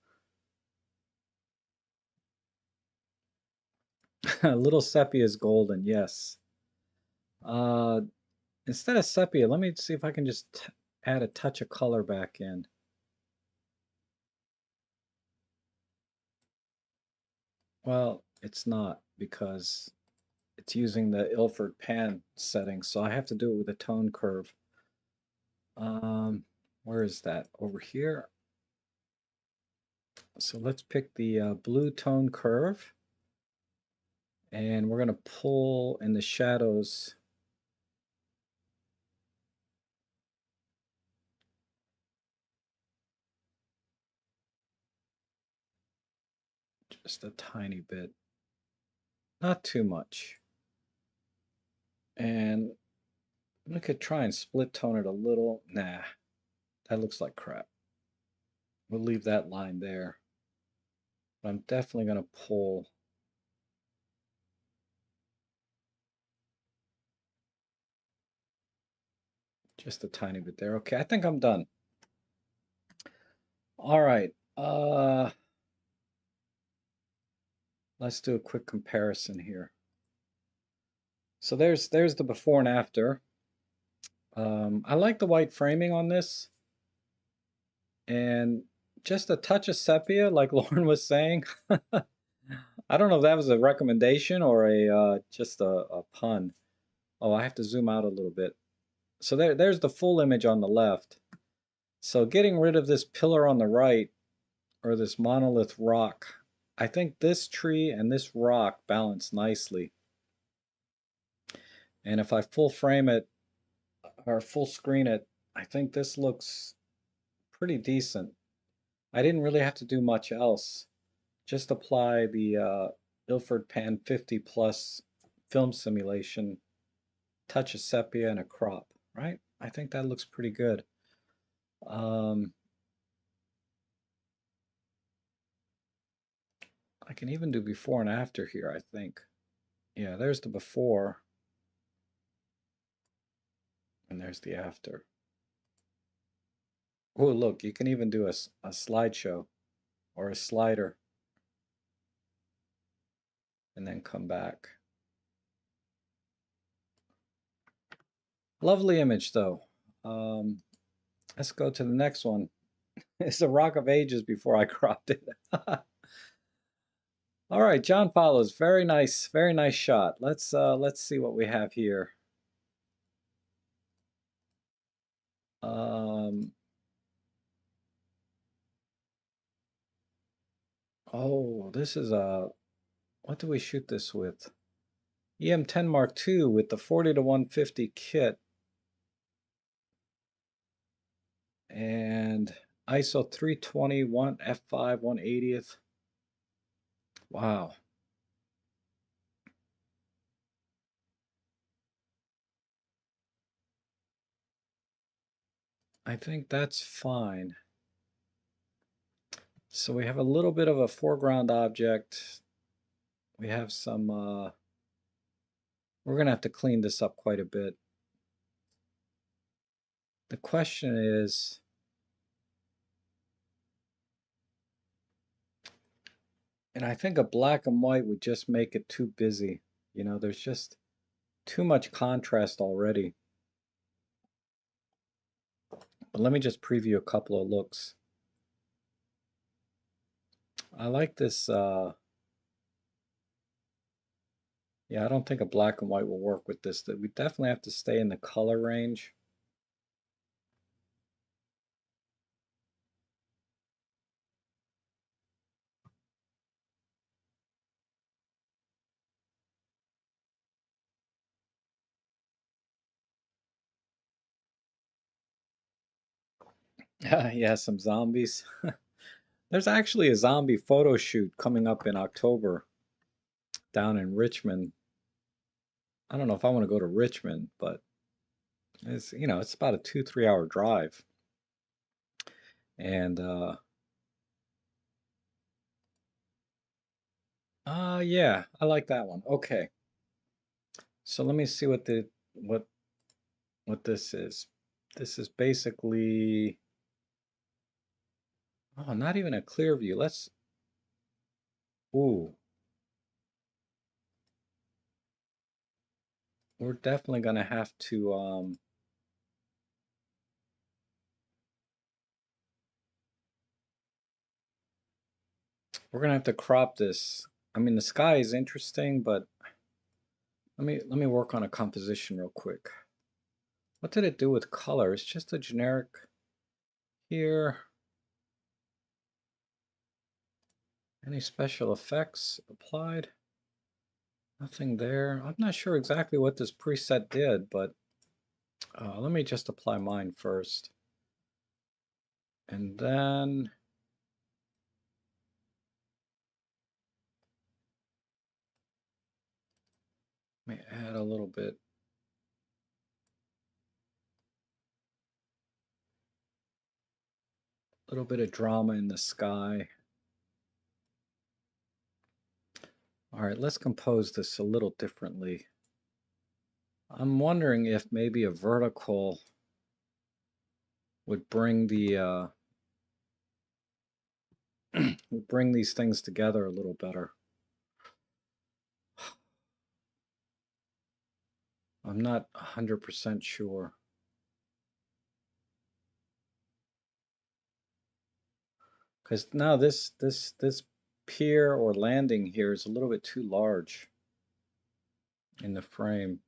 A little sepia is golden, yes. Uh, Instead of sepia, let me see if I can just add a touch of color back in. Well, it's not because it's using the Ilford pan setting, so I have to do it with a tone curve. Um, where is that? Over here? So let's pick the blue tone curve, and we're going to pull in the shadows just a tiny bit, not too much. And we could try and split tone it a little. Nah, that looks like crap. We'll leave that line there. But I'm definitely going to pull just a tiny bit there. Okay, I think I'm done. All right. Let's do a quick comparison here. So there's the before and after. I like the white framing on this, and just a touch of sepia, like Lauren was saying. I don't know if that was a recommendation or a just a pun. Oh, I have to zoom out a little bit. So there's the full image on the left. So getting rid of this pillar on the right, or this monolith rock, I think this tree and this rock balance nicely. And if I full frame it or full screen it, I think this looks pretty decent. I didn't really have to do much else. Just apply the Ilford Pan 50 plus film simulation, touch of sepia and a crop, right? I think that looks pretty good. I can even do before and after here, I think. Yeah, there's the before, and there's the after. Oh, look, you can even do a slideshow or a slider and then come back. Lovely image, though. Let's go to the next one. It's a Rock of Ages before I cropped it. All right, John follows. Very nice shot. Let's see what we have here. Um, oh, this is a, what do we shoot this with? EM10 Mark II with the 40 to 150 kit and ISO 320, f5, 1/80th. Wow. I think that's fine. So we have a little bit of a foreground object. We have some, we're going to have to clean this up quite a bit. The question is, and I think a black and white would just make it too busy. You know, there's just too much contrast already. But let me just preview a couple of looks. I like this, yeah, I don't think a black and white will work with this. We definitely have to stay in the color range. Yeah, some zombies. There's actually a zombie photo shoot coming up in October down in Richmond. I don't know if I want to go to Richmond, but it's, you know, it's about a 2-3 hour drive. And yeah, I like that one. Okay. So let me see what what what this is. This is basically, oh, not even a clear view. Ooh, we're definitely gonna have to we're gonna have to crop this. I mean, the sky is interesting, but let me work on a composition real quick. What did it do with color? It's just a generic here. Any special effects applied? Nothing there. I'm not sure exactly what this preset did, but let me just apply mine first. And then let me add a little bit of drama in the sky. All right, let's compose this a little differently. I'm wondering if maybe a vertical would bring the would bring these things together a little better. I'm not 100% sure. Because now this pier or landing here is a little bit too large in the frame.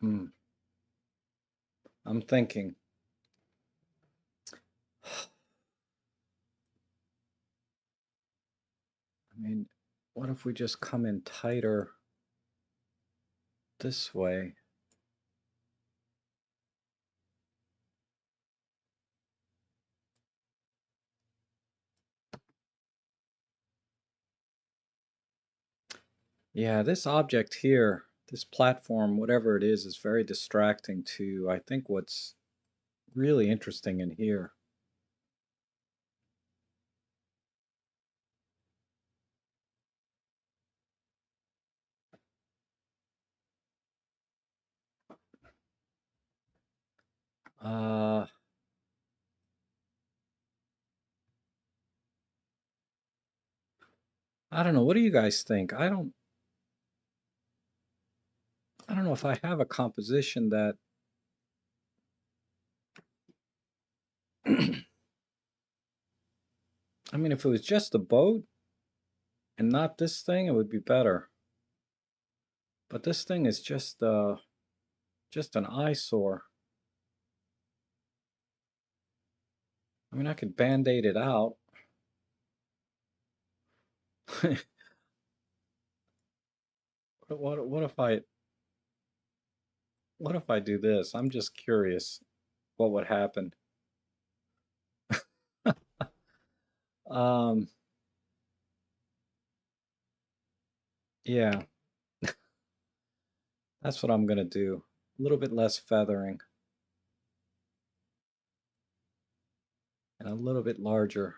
Hmm. I'm thinking. I mean, what if we just come in tighter this way? Yeah, this object here, this platform, whatever it is very distracting to, I think, what's really interesting in here. Uh, I don't know. What do you guys think? I don't know if I have a composition that I mean, if it was just a boat and not this thing, it would be better. But this thing is just an eyesore. I mean, I could band-aid it out. What if I do this? I'm just curious what would happen. Um, yeah, that's what I'm gonna do. A little bit less feathering and a little bit larger.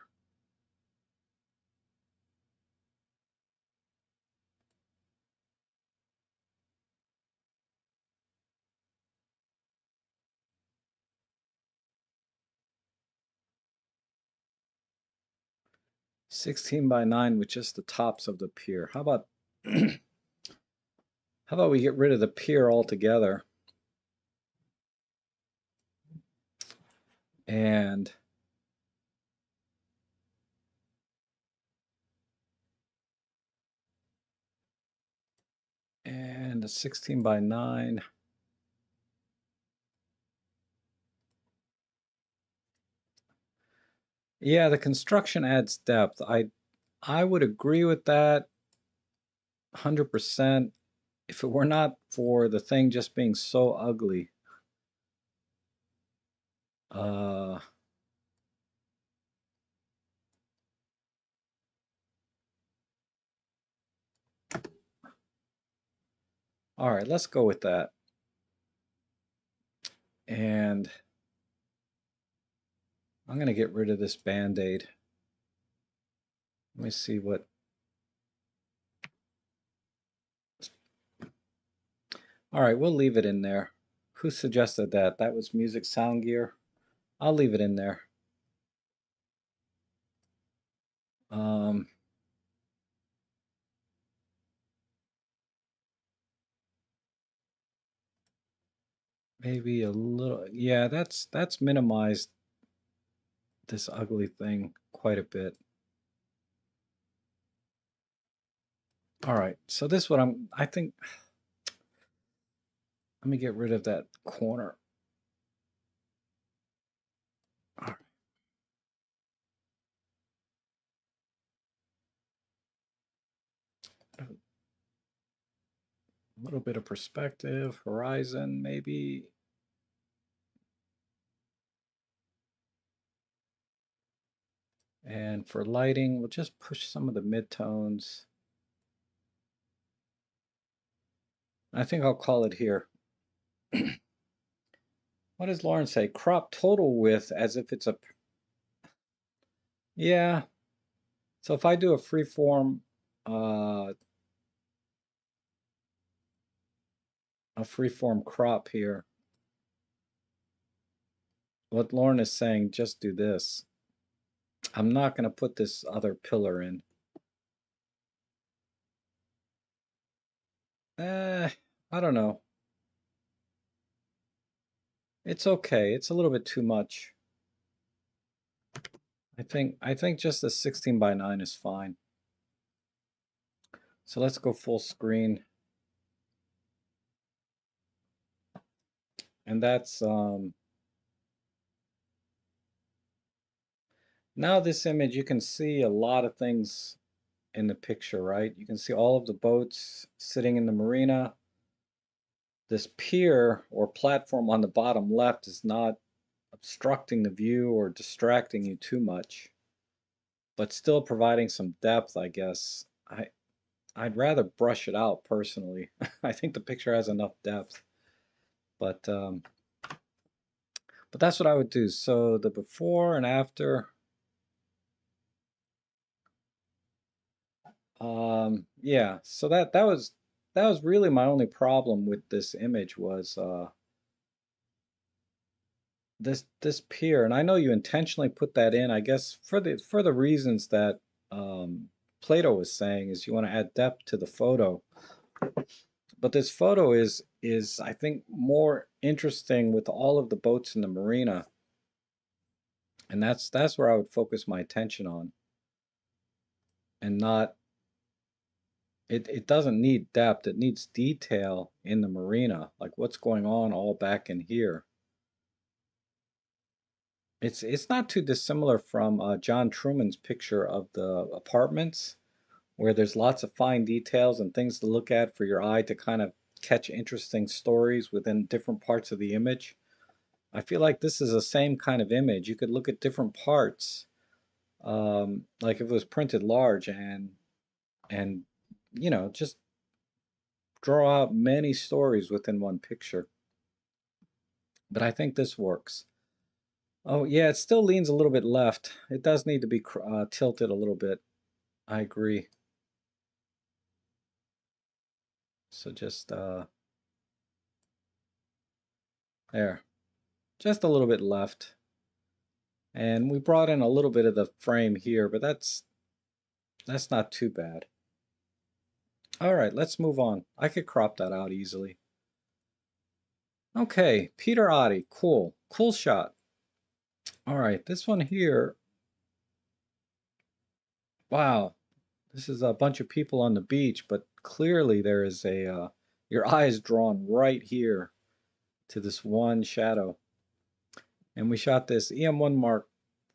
Sixteen by 9 with just the tops of the pier. How about how about we get rid of the pier altogether and a 16 by 9. Yeah, the construction adds depth. I would agree with that 100% if it were not for the thing just being so ugly. Uh, all right, let's go with that. And I'm going to get rid of this Band-Aid. Let me see what... All right, we'll leave it in there. Who suggested that? That was Music Sound Gear. I'll leave it in there. Um, maybe a little... Yeah, that's minimized this ugly thing quite a bit. All right, so this one I think, let me get rid of that corner. All right. A little bit of perspective, horizon maybe. And for lighting, we'll just push some of the midtones. I think I'll call it here. What does Lauren say? Crop total width as if it's a, yeah. So if I do a freeform, uh, a freeform crop here, what Lauren is saying, just do this. I'm not going to put this other pillar in. I don't know. It's okay. It's a little bit too much. I think just the 16 by 9 is fine. So let's go full screen. And that's now this image, you can see a lot of things in the picture, right? You can see all of the boats sitting in the marina. This pier or platform on the bottom left is not obstructing the view or distracting you too much, but still providing some depth, I guess. I'd rather brush it out personally. I think the picture has enough depth, but um, but that's what I would do. So the before and after, yeah. So that was really my only problem with this image was this pier, and I know you intentionally put that in, I guess for the reasons that Plato was saying, is you want to add depth to the photo. But this photo is I think more interesting with all of the boats in the marina, and that's where I would focus my attention on, and not it doesn't need depth, it needs detail in the marina, like what's going on all back in here. It's not too dissimilar from John Truman's picture of the apartments, where there's lots of fine details and things to look at for your eye to kind of catch interesting stories within different parts of the image. I feel like this is the same kind of image. You could look at different parts, like if it was printed large, and just draw out many stories within one picture. But I think this works. Oh yeah, it still leans a little bit left. It does need to be tilted a little bit. I agree. So just there, just a little bit left. And we brought in a little bit of the frame here, but that's not too bad. All right, let's move on. I could crop that out easily. Okay, Peter Oddie, cool. Cool shot. All right, this one here, wow. This is a bunch of people on the beach, but clearly there is your eye is drawn right here to this one shadow. And we shot this EM1 Mark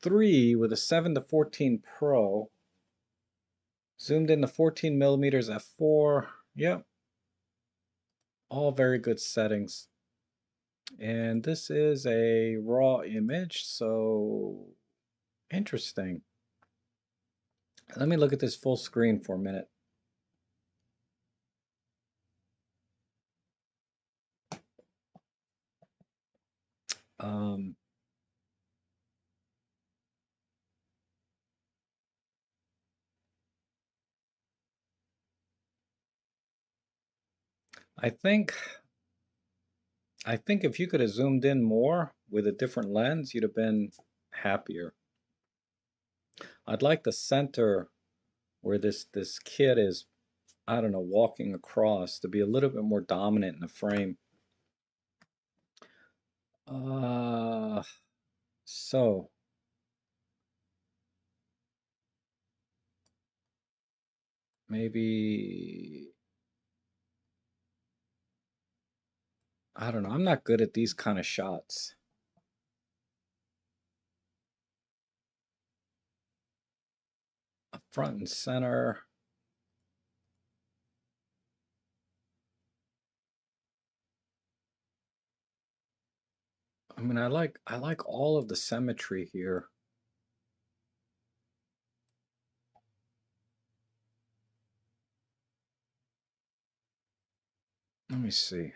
III with a 7 to 14 Pro. Zoomed in the 14 millimeters f4. Yep, all very good settings. And this is a raw image, so interesting. Let me look at this full screen for a minute. Um, I think I think if you could have zoomed in more with a different lens, you'd have been happier. I'd like the center where this kid is, I don't know, walking across to be a little bit more dominant in the frame. Uh, so maybe, I don't know. I'm not good at these kind of shots. Up front and center. I mean, I like all of the symmetry here. Let me see.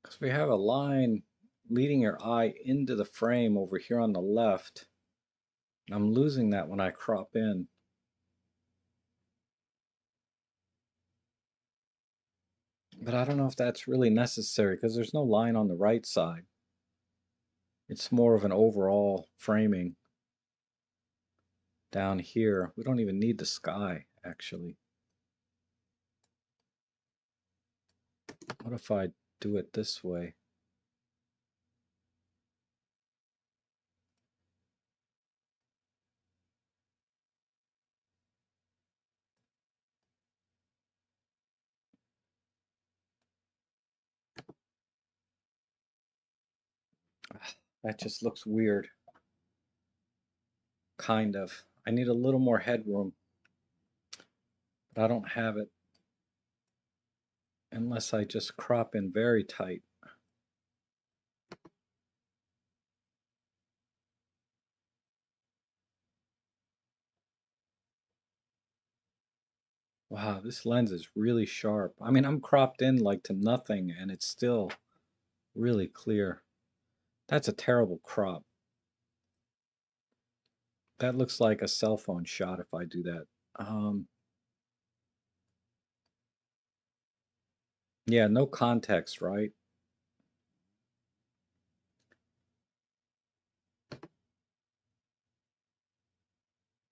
Because we have a line leading your eye into the frame over here on the left. I'm losing that when I crop in. But I don't know if that's really necessary because there's no line on the right side. It's more of an overall framing down here. We don't even need the sky, actually. What if I do it this way? That just looks weird. Kind of. I need a little more headroom, but I don't have it unless I just crop in very tight. Wow, this lens is really sharp. I mean, I'm cropped in like to nothing and it's still really clear. That's a terrible crop. That looks like a cell phone shot if I do that. Yeah, no context, right?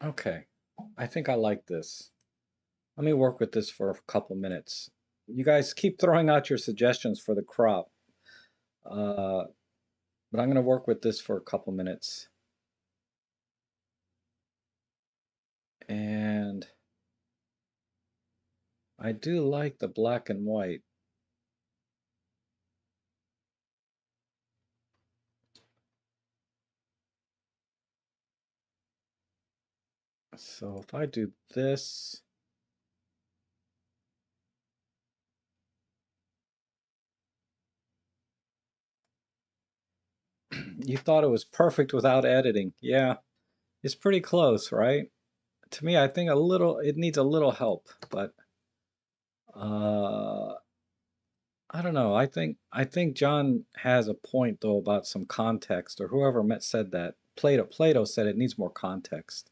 Okay, I think I like this. Let me work with this for a couple minutes. You guys keep throwing out your suggestions for the crop, uh, but I'm going to work with this for a couple minutes. And I do like the black and white. So if I do this, you thought it was perfect without editing. Yeah, it's pretty close, right? To me, I think it needs a little help, but uh, I don't know. I think John has a point though about some context, or whoever said that. Plato said it needs more context,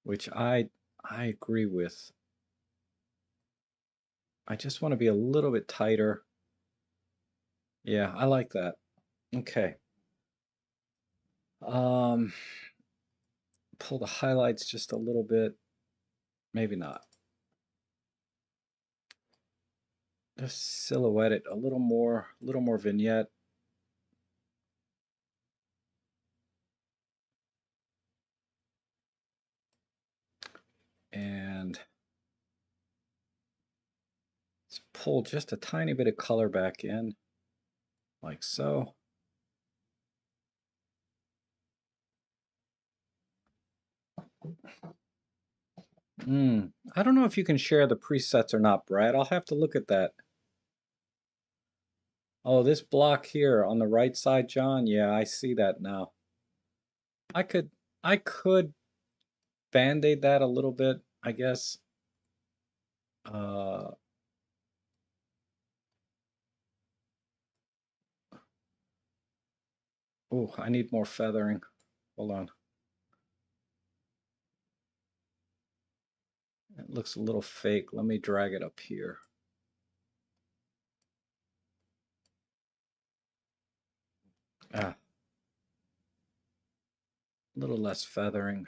which I agree with. I just want to be a little bit tighter. Yeah, I like that. Okay. Um, pull the highlights just a little bit. Maybe not. Just silhouette it a little more vignette. And let's pull just a tiny bit of color back in, like so. I don't know if you can share the presets or not, Brad. I'll have to look at that. Oh, this block here on the right side, John. Yeah, I see that now. I could I could band-aid that a little bit, I guess. Uh, oh, I need more feathering. Hold on. It looks a little fake. Let me drag it up here. Ah, a little less feathering.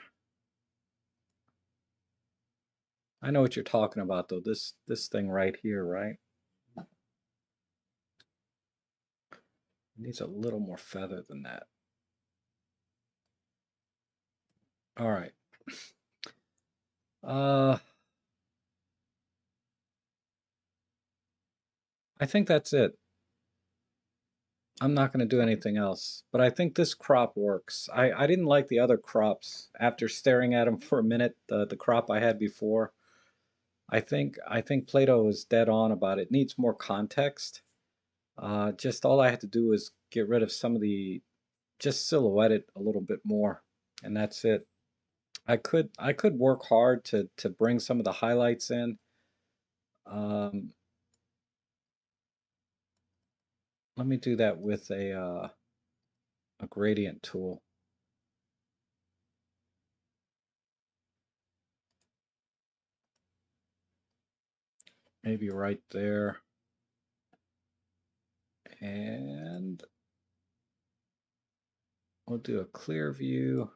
I know what you're talking about though. This thing right here, right? It needs a little more feather than that. All right. Uh, I think that's it. I'm not going to do anything else, but I think this crop works. I didn't like the other crops after staring at them for a minute, the crop I had before. I think Plato is dead on about it. Needs more context. Just all I had to do was get rid of some of the, just silhouette it a little bit more, and that's it. I could work hard to bring some of the highlights in. Um, Let me do that with a gradient tool, maybe right there, and we'll do a clear view,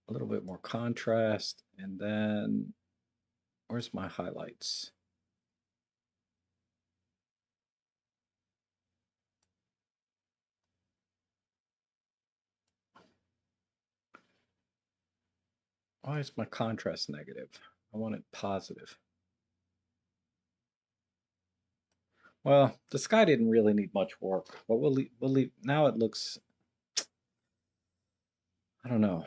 a little bit more contrast, and then where's my highlights? Why is my contrast negative? I want it positive. Well, the sky didn't really need much work, but we'll leave. Now it looks, I don't know.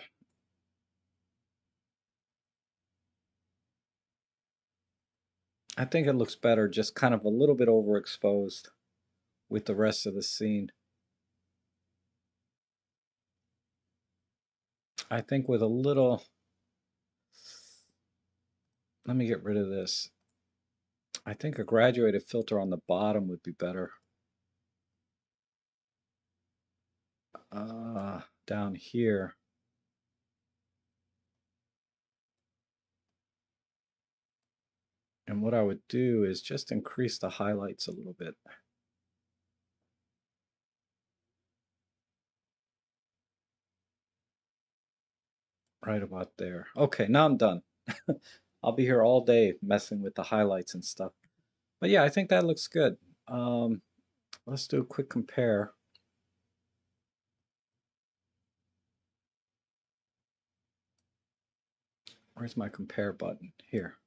I think it looks better just kind of a little bit overexposed with the rest of the scene. I think with a little, let me get rid of this. I think a graduated filter on the bottom would be better. Down here. And what I would do is just increase the highlights a little bit. Right about there. Okay, now I'm done. I'll be here all day messing with the highlights and stuff. But yeah, I think that looks good. Um, let's do a quick compare. Where's my compare button? Here.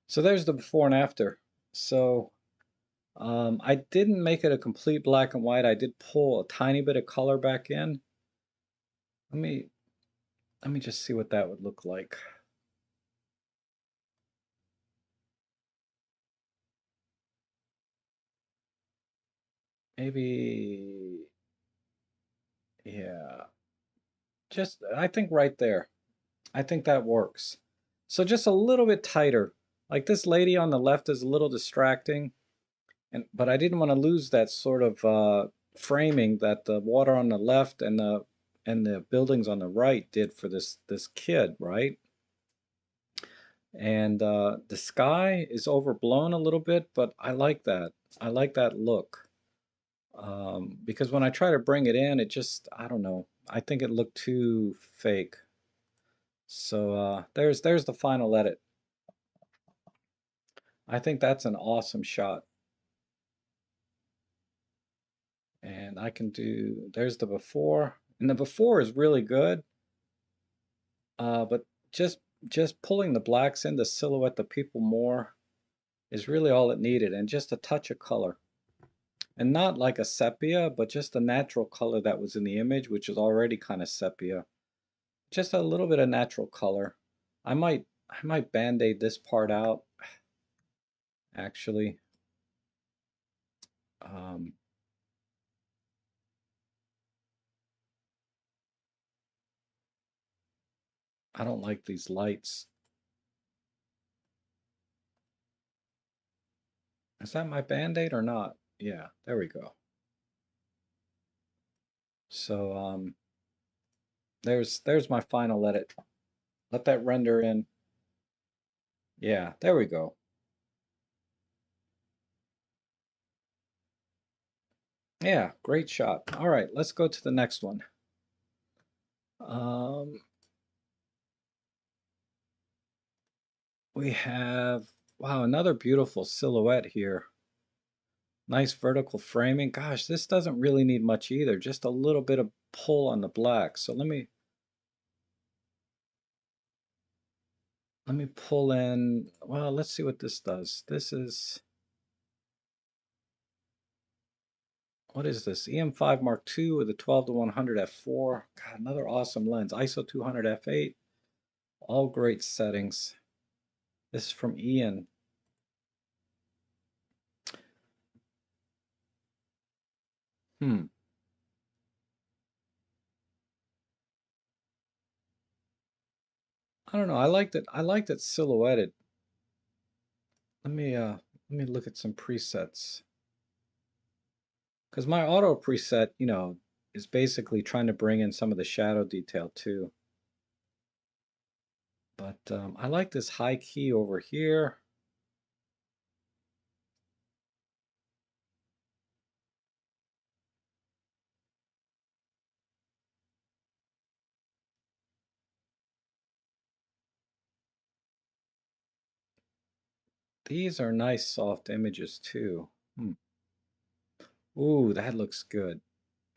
So there's the before and after. So I didn't make it a complete black and white. I did pull a tiny bit of color back in. Let me let me just see what that would look like. Maybe, yeah, just I think right there. I think that works. So just a little bit tighter. Like this lady on the left is a little distracting, and but I didn't want to lose that sort of framing that the water on the left and the buildings on the right did for this kid, right? And the sky is overblown a little bit, but I like that. I like that look. Because when I try to bring it in, it just, I don't know. I think it looked too fake. So there's the final edit. I think that's an awesome shot. And I can do, there's the before. And the before is really good, but just just pulling the blacks in to silhouette the people more is really all it needed, and just a touch of color. And not like a sepia, but just the natural color that was in the image, which is already kind of sepia. Just a little bit of natural color. I might band-aid this part out, actually. Um, I don't like these lights. Is that my band-aid or not? Yeah, there we go. So there's my final edit. Let that render in. Yeah, there we go. Yeah, great shot. All right, let's go to the next one. Um, we have, wow, another beautiful silhouette here. Nice vertical framing. Gosh, this doesn't really need much either. Just a little bit of pull on the black. So let me pull in, well, let's see what this does. This is, what is this? EM5 Mark II with a 12 to 100 f4. God, another awesome lens. ISO 200 f8. All great settings. This is from Ian. Hmm. I don't know. I liked it silhouetted. Let me look at some presets. Because my auto preset, is basically trying to bring in some of the shadow detail too. But I like this high key over here. These are nice soft images too. Hmm. Ooh, that looks good.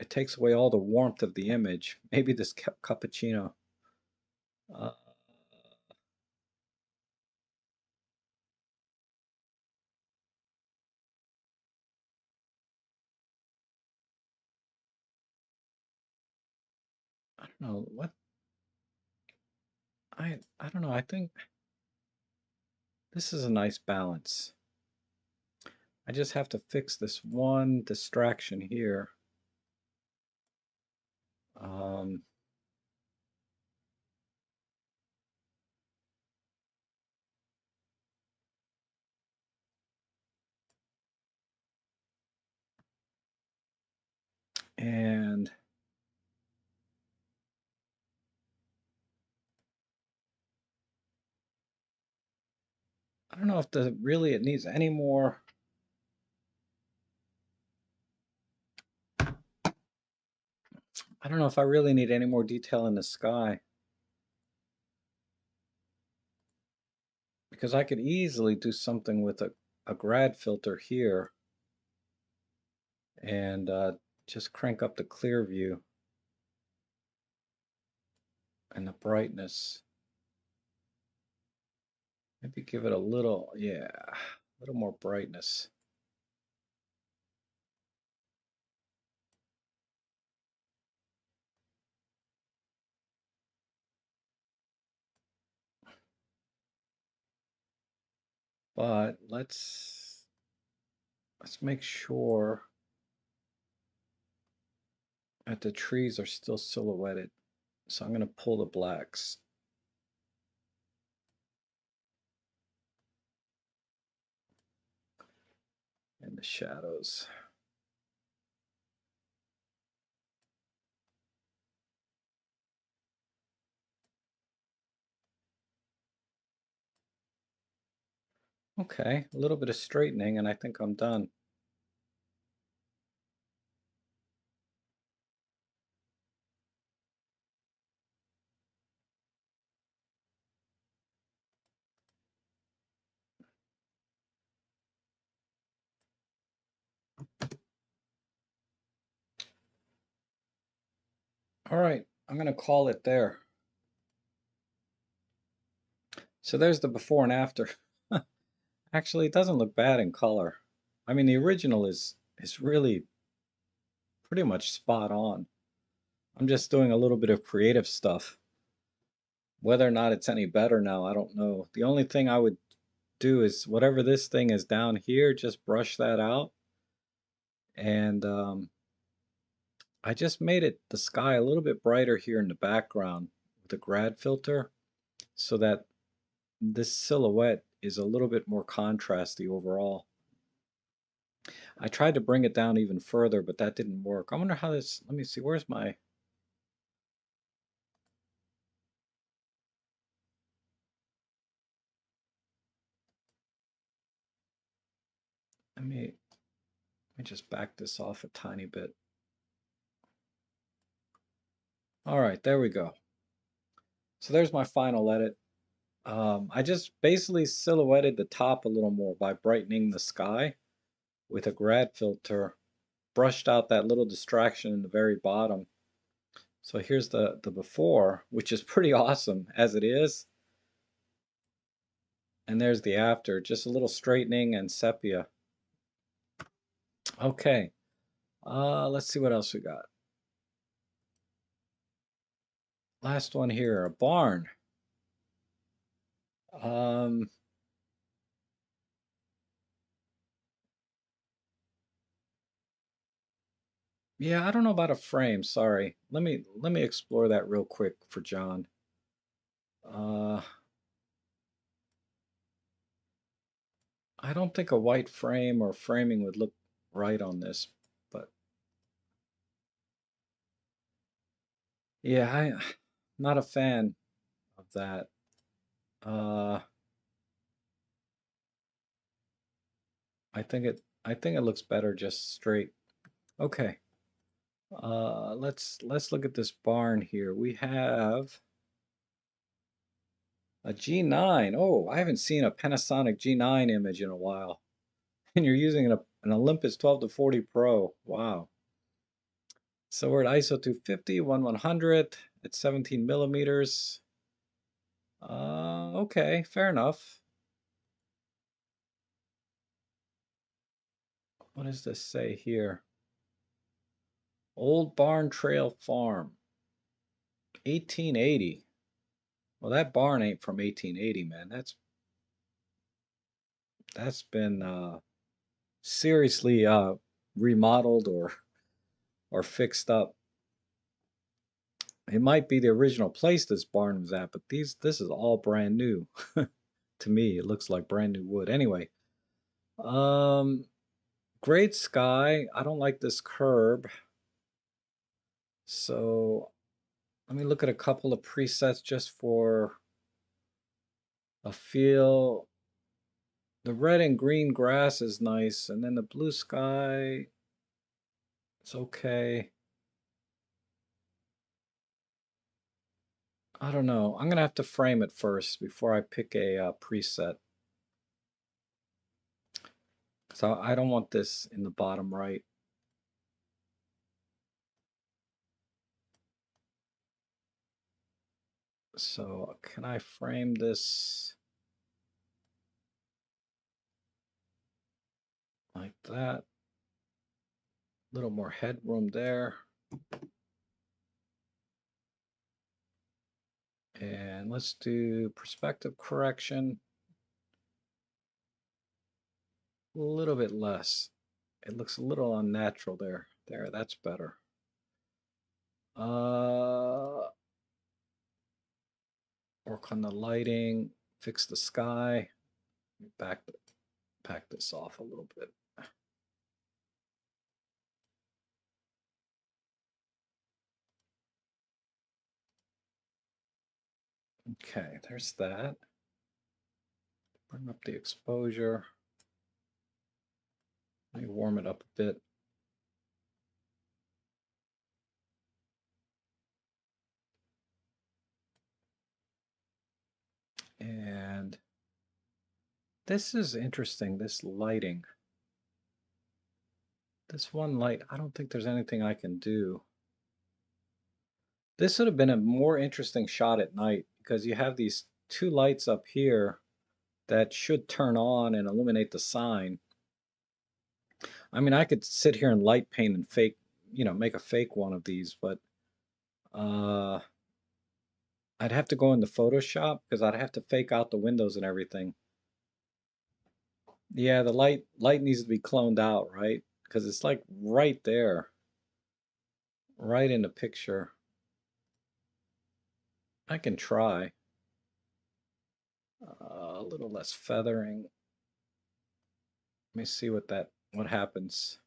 It takes away all the warmth of the image. Maybe this cappuccino. Uh, I don't know what I don't know. I think this is a nice balance. I just have to fix this one distraction here. Um, and I don't know if it needs any more. I don't know if I really need any more detail in the sky, because I could easily do something with a grad filter here and just crank up the clear view and the brightness. Maybe give it a little, yeah, a little more brightness. But let's make sure that the trees are still silhouetted. So I'm going to pull the blacks and the shadows. Okay, a little bit of straightening and I think I'm done. All right, I'm going to call it there. So there's the before and after. Actually, it doesn't look bad in color. I mean, the original is really pretty much spot on. I'm just doing a little bit of creative stuff. Whether or not it's any better now, I don't know. The only thing I would do is whatever this thing is down here, just brush that out. And I just made the sky a little bit brighter here in the background with the grad filter so that this silhouette is a little bit more contrasty overall. I tried to bring it down even further, but that didn't work. I wonder how this, let me see, where's my, let me just back this off a tiny bit. All right, there we go. So there's my final edit. I just basically silhouetted the top a little more by brightening the sky. with a grad filter, brushed out that little distraction in the very bottom. So here's the before, which is pretty awesome as it is. And there's the after, just a little straightening and sepia. Okay, let's see what else we got. Last one here, a barn. Um, yeah, I don't know about a frame, sorry. Let me explore that real quick for John. Uh, I don't think a white frame or framing would look right on this, but yeah, I'm not a fan of that. Uh, I think it looks better just straight. Okay. Let's look at this barn here. We have a G9. Oh, I haven't seen a Panasonic G9 image in a while. And you're using an Olympus 12 to 40 Pro. Wow. So we're at ISO 250, 1/100 at 17 millimeters. Okay, fair enough. What does this say here? Old Barn Trail Farm, 1880. Well, that barn ain't from 1880, man. That's been seriously remodeled or fixed up. It might be the original place this barn was at, but this is all brand new. To me, it looks like brand new wood. Anyway, um, great sky. I don't like this curb. So let me look at a couple of presets just for a feel. The red and green grass is nice, and then the blue sky, it's okay. I don't know. I'm gonna have to frame it first before I pick a preset. So I don't want this in the bottom right. So can I frame this like that? A little more headroom there. And let's do perspective correction. A little bit less. It looks a little unnatural there. There, that's better. Work on the lighting, fix the sky. Back this off a little bit. Okay, there's that. Bring up the exposure. Let me warm it up a bit. And this is interesting, this lighting. This one light, I don't think there's anything I can do. This would have been a more interesting shot at night because you have these two lights up here that should turn on and illuminate the sign. I mean, I could sit here and light paint and fake, make a fake one of these, but uh, I'd have to go into Photoshop because I'd have to fake out the windows and everything. Yeah, the light needs to be cloned out, right? Because it's like right there, right in the picture. I can try. A little less feathering. Let me see what happens.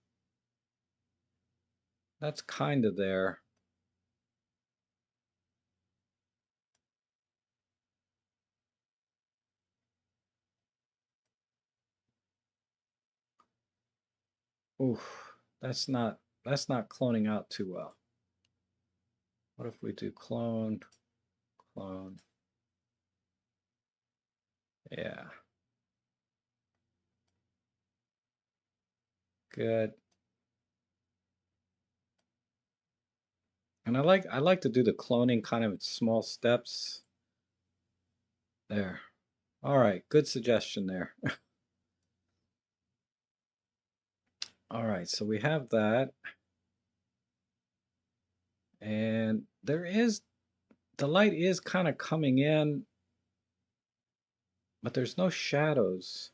That's kind of there. Oof, that's not cloning out too well. What if we do clone, clone? Yeah. Good. And I like to do the cloning kind of in small steps. There. All right, good suggestion there. All right, so we have that. And the light is kind of coming in, but there's no shadows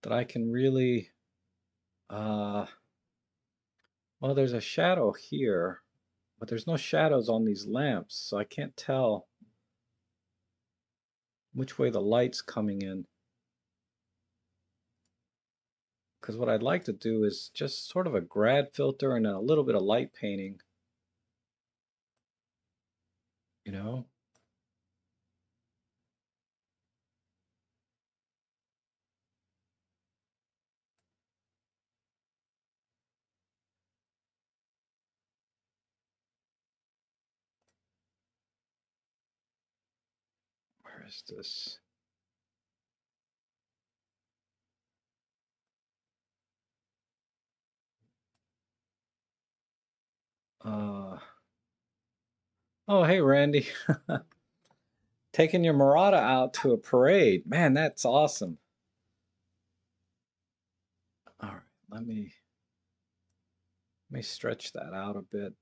that I can really, uh, well, there's a shadow here, but there's no shadows on these lamps, so I can't tell which way the light's coming in. Because what I'd like to do is just sort of a grad filter and then a little bit of light painting, you know? Where is this? Uh, oh, hey, Randy. Taking your Murata out to a parade. Man, that's awesome. All right, let me stretch that out a bit.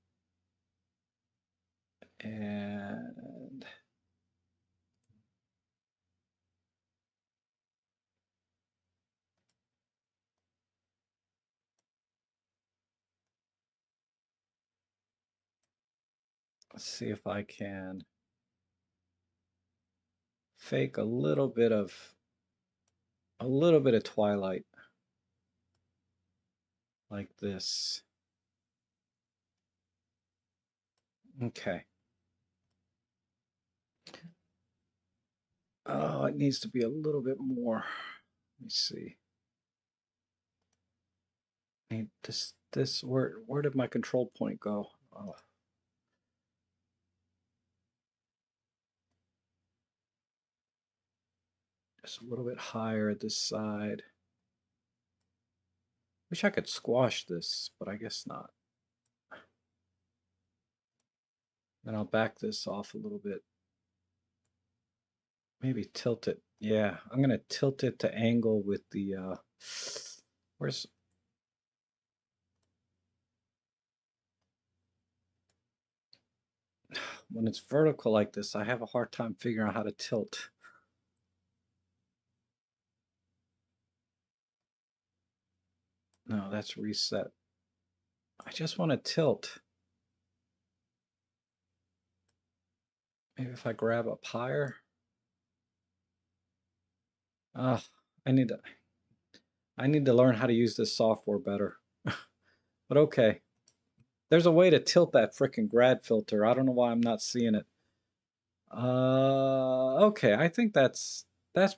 And let's see if I can fake a little bit of twilight like this. Okay. Oh, it needs to be a little bit more. Let me see. I need this where did my control point go? Oh, just a little bit higher this side. Wish I could squash this, but I guess not. Then I'll back this off a little bit. Maybe tilt it. Yeah, I'm gonna tilt it to angle with the where's when it's vertical like this, I have a hard time figuring out how to tilt. No, that's reset. I just want to tilt. Maybe if I grab up higher. Ah, I need to I need to learn how to use this software better. But okay. There's a way to tilt that frickin' grad filter. I don't know why I'm not seeing it. Okay, I think that's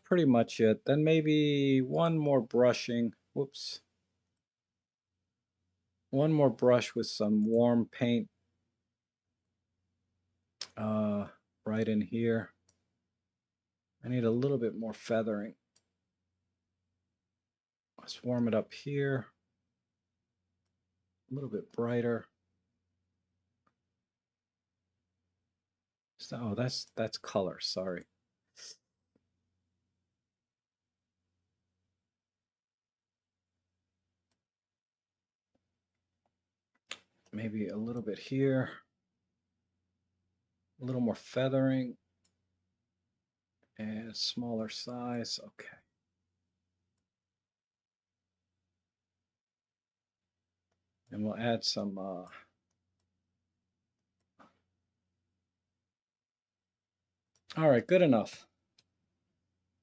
pretty much it. Then maybe one more brushing. Whoops. One more brush with some warm paint uh, right in here. I need a little bit more feathering. Let's warm it up here. A little bit brighter. So, oh, that's color, sorry. Maybe a little bit here. A little more feathering. And smaller size. Okay. And we'll add some all right, good enough.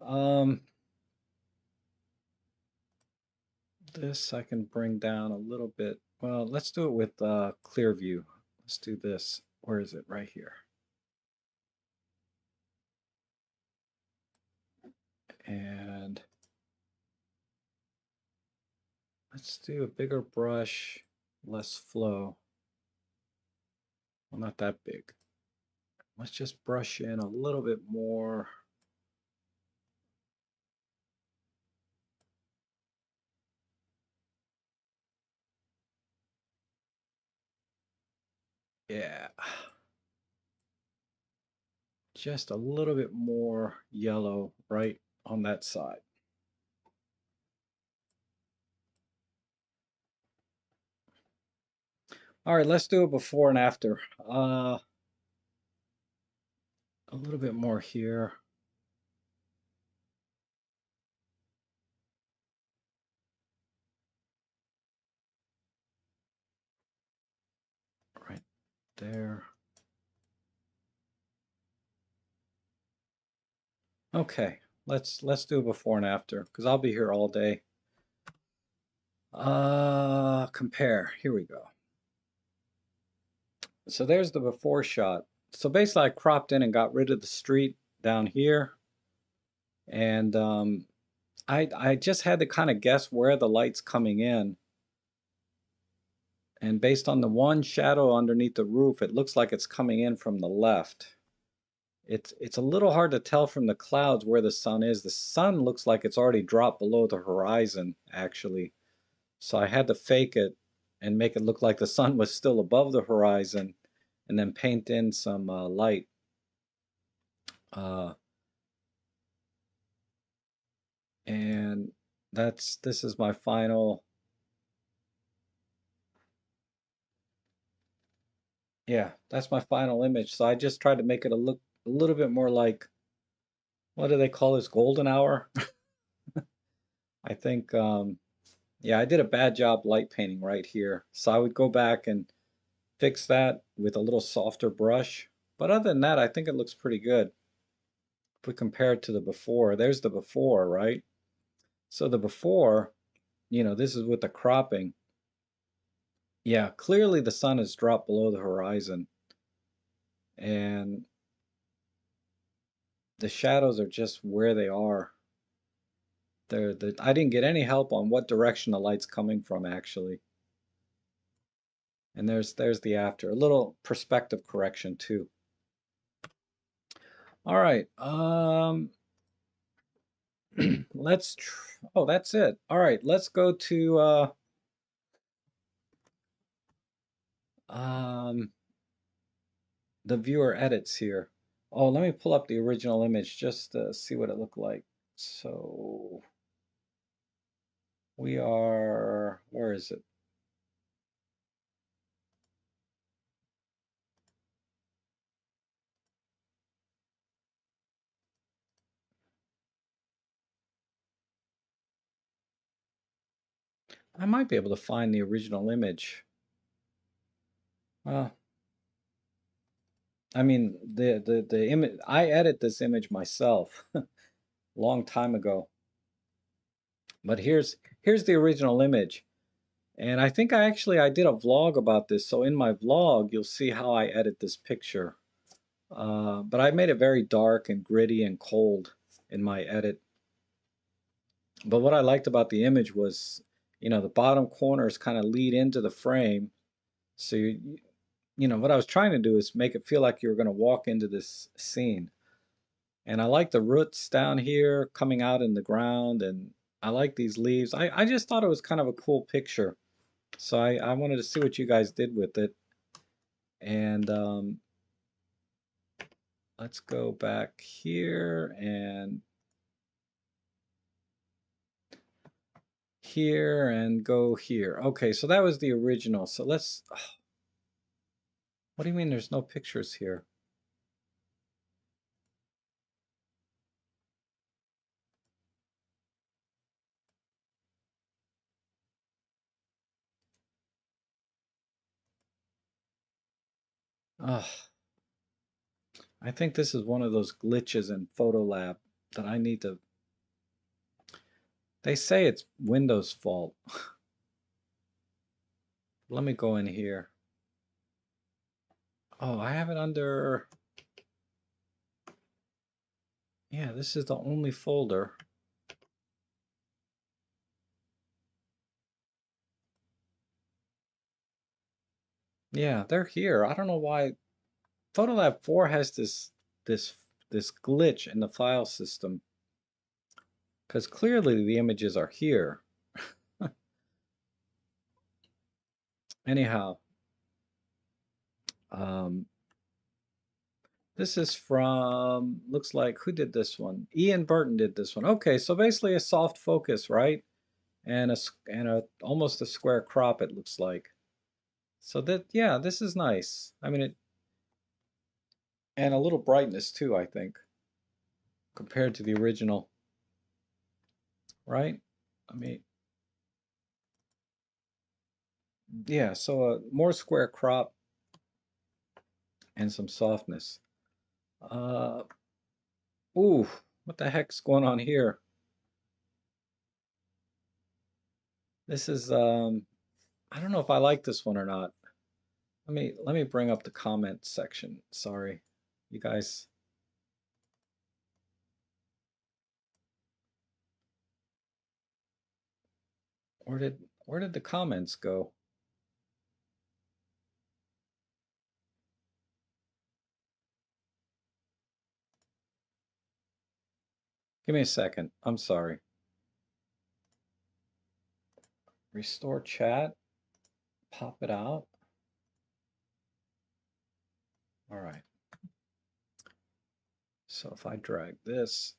Um, this I can bring down a little bit. Well, let's do it with clear view. Let's do this. Where is it? Right here. And let's do a bigger brush, less flow. Well, not that big. Let's just brush in a little bit more. Yeah, just a little bit more yellow right on that side. All right, let's do it before and after. A little bit more here. Right there. Okay, let's do it before and after because I'll be here all day. Compare. Here we go. So there's the before shot. So basically I cropped in and got rid of the street down here. And I just had to kind of guess where the light's coming in. And based on the one shadow underneath the roof, it looks like it's coming in from the left. It's a little hard to tell from the clouds where the sun is. The sun looks like it's already dropped below the horizon, actually. So I had to fake it and make it look like the sun was still above the horizon and then paint in some light. Uh, and this is my final, yeah, that's my final image. So I just tried to make it look a little bit more like, what do they call this, golden hour? I think, yeah, I did a bad job light painting right here. So I would go back and fix that with a little softer brush. But other than that, I think it looks pretty good. If we compare it to the before, there's the before, right? So the before, this is with the cropping. Yeah, clearly the sun has dropped below the horizon and the shadows are just where they are. I didn't get any help on what direction the light's coming from actually. And there's the after. A little perspective correction too. All right. Oh, that's it. All right, let's go to um the viewer edits here. Oh, let me pull up the original image just to see what it looked like. So where is it? I might be able to find the original image. Well, I mean, the image, I edit this image myself long time ago. But here's the original image. And I think I did a vlog about this. So in my vlog, you'll see how I edit this picture. But I made it very dark and gritty and cold in my edit. But what I liked about the image was, the bottom corners kind of lead into the frame. So what I was trying to do is make it feel like you were going to walk into this scene. And I like the roots down here coming out in the ground, and I like these leaves. I just thought it was kind of a cool picture. So I wanted to see what you guys did with it. And let's go back here and here and go here. Okay, so that was the original. So let's, what do you mean there's no pictures here? I think this is one of those glitches in Photolab that I need to, they say it's Windows' fault. Let me go in here. Oh, I have it under, yeah, this is the only folder. Yeah, they're here. I don't know why. Photolab 4 has this this glitch in the file system because clearly the images are here. Anyhow, Um, this is from, looks like, who did this one? Ian Burton did this one. Okay, so basically a soft focus, right? And a almost a square crop, it looks like. So that, yeah, this is nice. I mean, and a little brightness too, I think, compared to the original, right? I mean, yeah, so a more square crop and some softness. Uh, ooh, what the heck's going on here? This is, I don't know if I like this one or not. Let me bring up the comment section. Sorry, you guys. Where did the comments go? Give me a second. I'm sorry. Restore chat. Pop it out. All right. So if I drag this,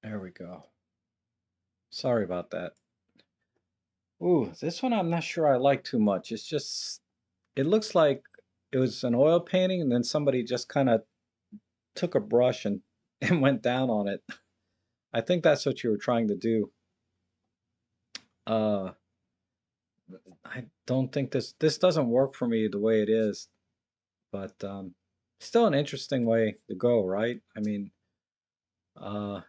there we go. Sorry about that. Ooh, this one I'm not sure I like too much. It's just, it looks like it was an oil painting and then somebody just kind of took a brush and, and went down on it. I think that's what you were trying to do. Uh, I don't think this doesn't work for me the way it is, but still an interesting way to go, right? I mean,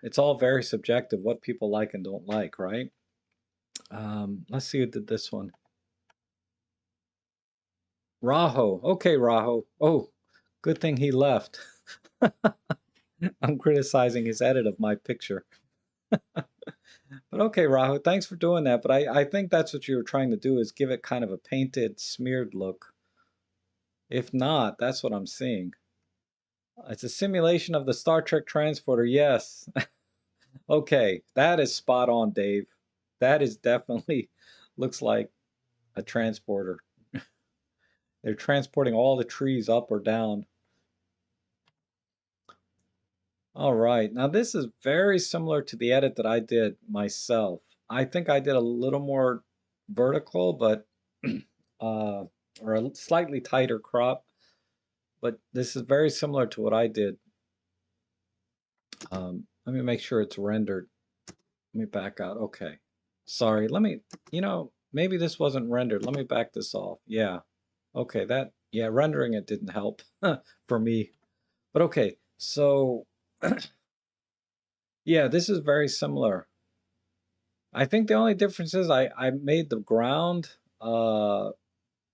it's all very subjective what people like and don't like, right? Let's see who did this one. Raho. Okay, Raho. Oh, good thing he left. I'm criticizing his edit of my picture. But okay, Raho, thanks for doing that. But I think that's what you were trying to do is give it kind of a painted, smeared look. If not, that's what I'm seeing. It's a simulation of the Star Trek transporter. Yes. Okay, that is spot on, Dave. That is definitely looks like a transporter. They're transporting all the trees up or down. All right, now this is very similar to the edit that I did myself. I think I did a little more vertical, but or a slightly tighter crop, but this is very similar to what I did. Let me make sure it's rendered. Let me back out. Okay. Sorry, maybe this wasn't rendered. Let me back this off. Yeah. Okay, yeah, rendering it didn't help for me. But okay, so yeah, this is very similar. I think the only difference is I made the ground more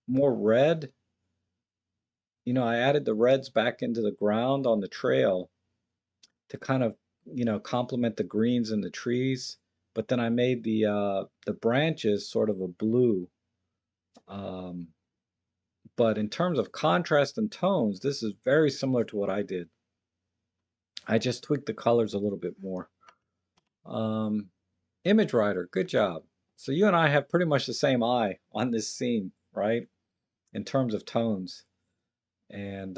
red. I added the reds back into the ground on the trail to kind of, complement the greens in the trees. But then I made the branches sort of a blue. Um, but in terms of contrast and tones, this is very similar to what I did. I just tweaked the colors a little bit more. Um, Image Writer, good job. So you and I have pretty much the same eye on this scene, right? In terms of tones. And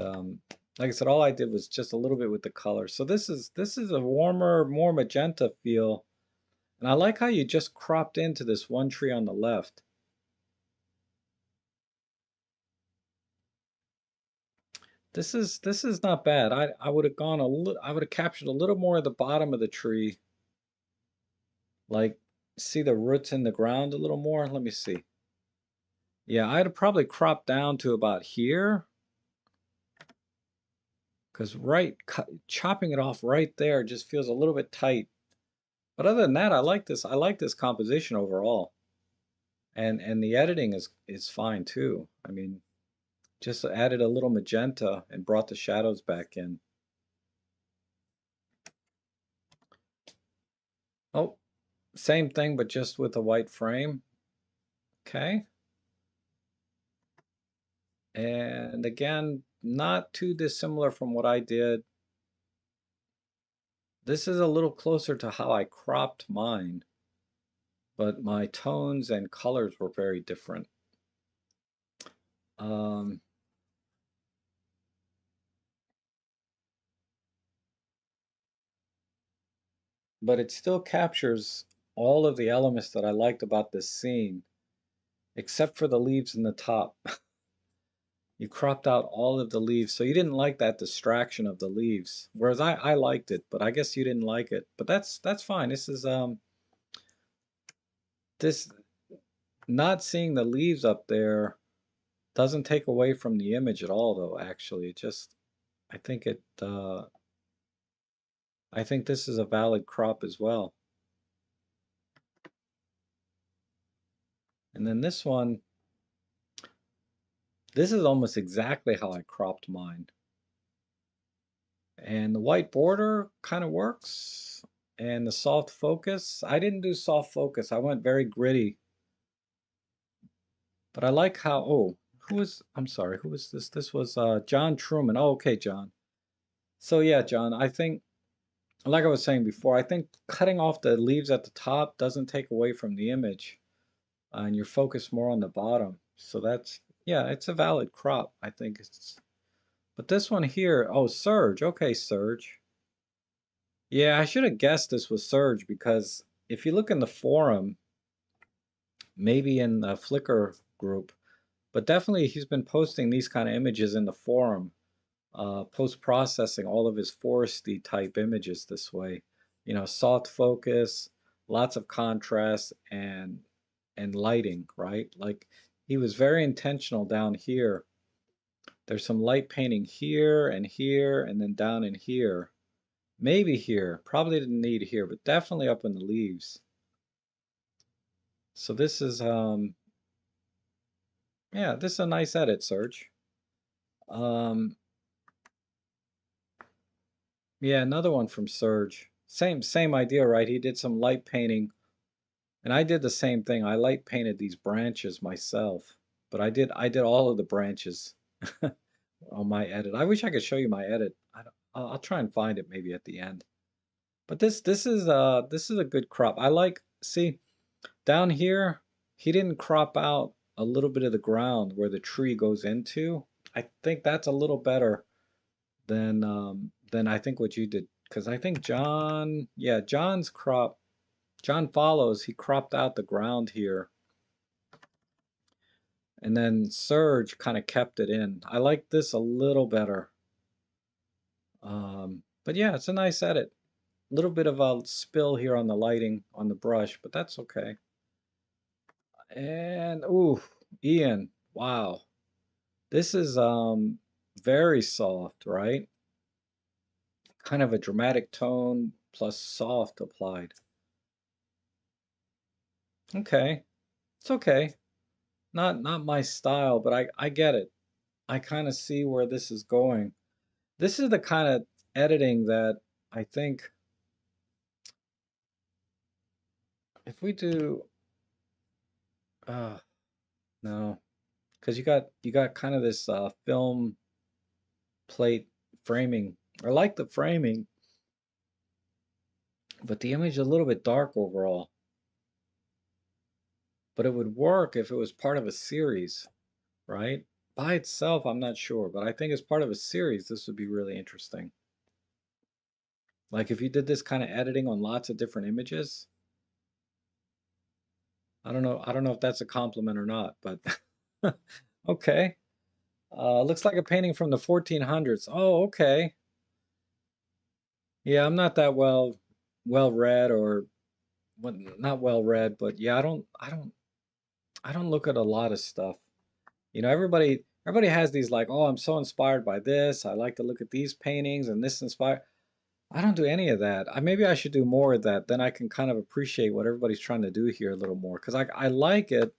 like I said, all I did was just a little bit with the color. So this is a warmer, more magenta feel. And I like how you just cropped into this one tree on the left. This is not bad. I would have gone I would have captured a little more at the bottom of the tree. Like see the roots in the ground a little more. Let me see. Yeah, I'd have probably cropped down to about here. Because chopping it off right there just feels a little bit tight. But other than that, I like this. I like this composition overall. And the editing is fine too. I mean, just added a little magenta and brought the shadows back in. Oh, same thing, but just with a white frame. Okay. And again, not too dissimilar from what I did. This is a little closer to how I cropped mine, but my tones and colors were very different. Um, but it still captures all of the elements that I liked about this scene, except for the leaves in the top. You cropped out all of the leaves, so you didn't like that distraction of the leaves. Whereas I liked it, but I guess you didn't like it. But that's fine. This not seeing the leaves up there doesn't take away from the image at all, though, actually. It just I think it I think this is a valid crop as well. And then this one, this is almost exactly how I cropped mine. And the white border kind of works. And the soft focus, I didn't do soft focus. I went very gritty. But I like how, oh, I'm sorry, who was this? This was John Truman. Oh, okay, John. So yeah, John, I think, like I was saying before, I think cutting off the leaves at the top doesn't take away from the image. And you're focused more on the bottom. So that's, yeah, it's a valid crop. I think it's, but this one here, oh, Surge. Okay, Surge. Yeah, I should have guessed this was Surge because if you look in the forum, maybe in the Flickr group, but definitely he's been posting these kind of images in the forum, post-processing all of his foresty type images this way. You know, soft focus, lots of contrast, and lighting, right? Like he was very intentional down here. There's some light painting here, and then down in here. Maybe here. Probably didn't need here, but definitely up in the leaves. So this is yeah, this is a nice edit, Serge. Um yeah, another one from Serge. Same idea, right? He did some light painting, and I did the same thing. I light painted these branches myself, but I did all of the branches on my edit. I wish I could show you my edit. I'll try and find it maybe at the end. But this is a good crop. I like, see, down here he didn't crop out a little bit of the ground where the tree goes into. I think that's a little better than I think what you did, because I think John, yeah, John follows, he cropped out the ground here, and then Serge kind of kept it in. I like this a little better. But yeah, it's a nice edit. A little bit of a spill here on the lighting on the brush, but that's okay. And ooh, Ian, wow. This is very soft, right? Kind of a dramatic tone plus soft applied. Okay. It's okay. Not my style, but I get it. I kind of see where this is going. This is the kind of editing that I think if we do no, because you got kind of this film plate framing. I like the framing, but the image is a little bit dark overall. But it would work if it was part of a series, right? By itself, I'm not sure, but I think as part of a series, this would be really interesting. Like if you did this kind of editing on lots of different images, I don't know if that's a compliment or not, but okay. Looks like a painting from the 1400s. Oh, okay. Yeah, I'm not that well read or well, not well read, but yeah, I don't look at a lot of stuff. You know, everybody has these like, oh, I'm so inspired by this. I like to look at these paintings and this inspire. I don't do any of that. Maybe I should do more of that. Then I can kind of appreciate what everybody's trying to do here a little more. Because I like it,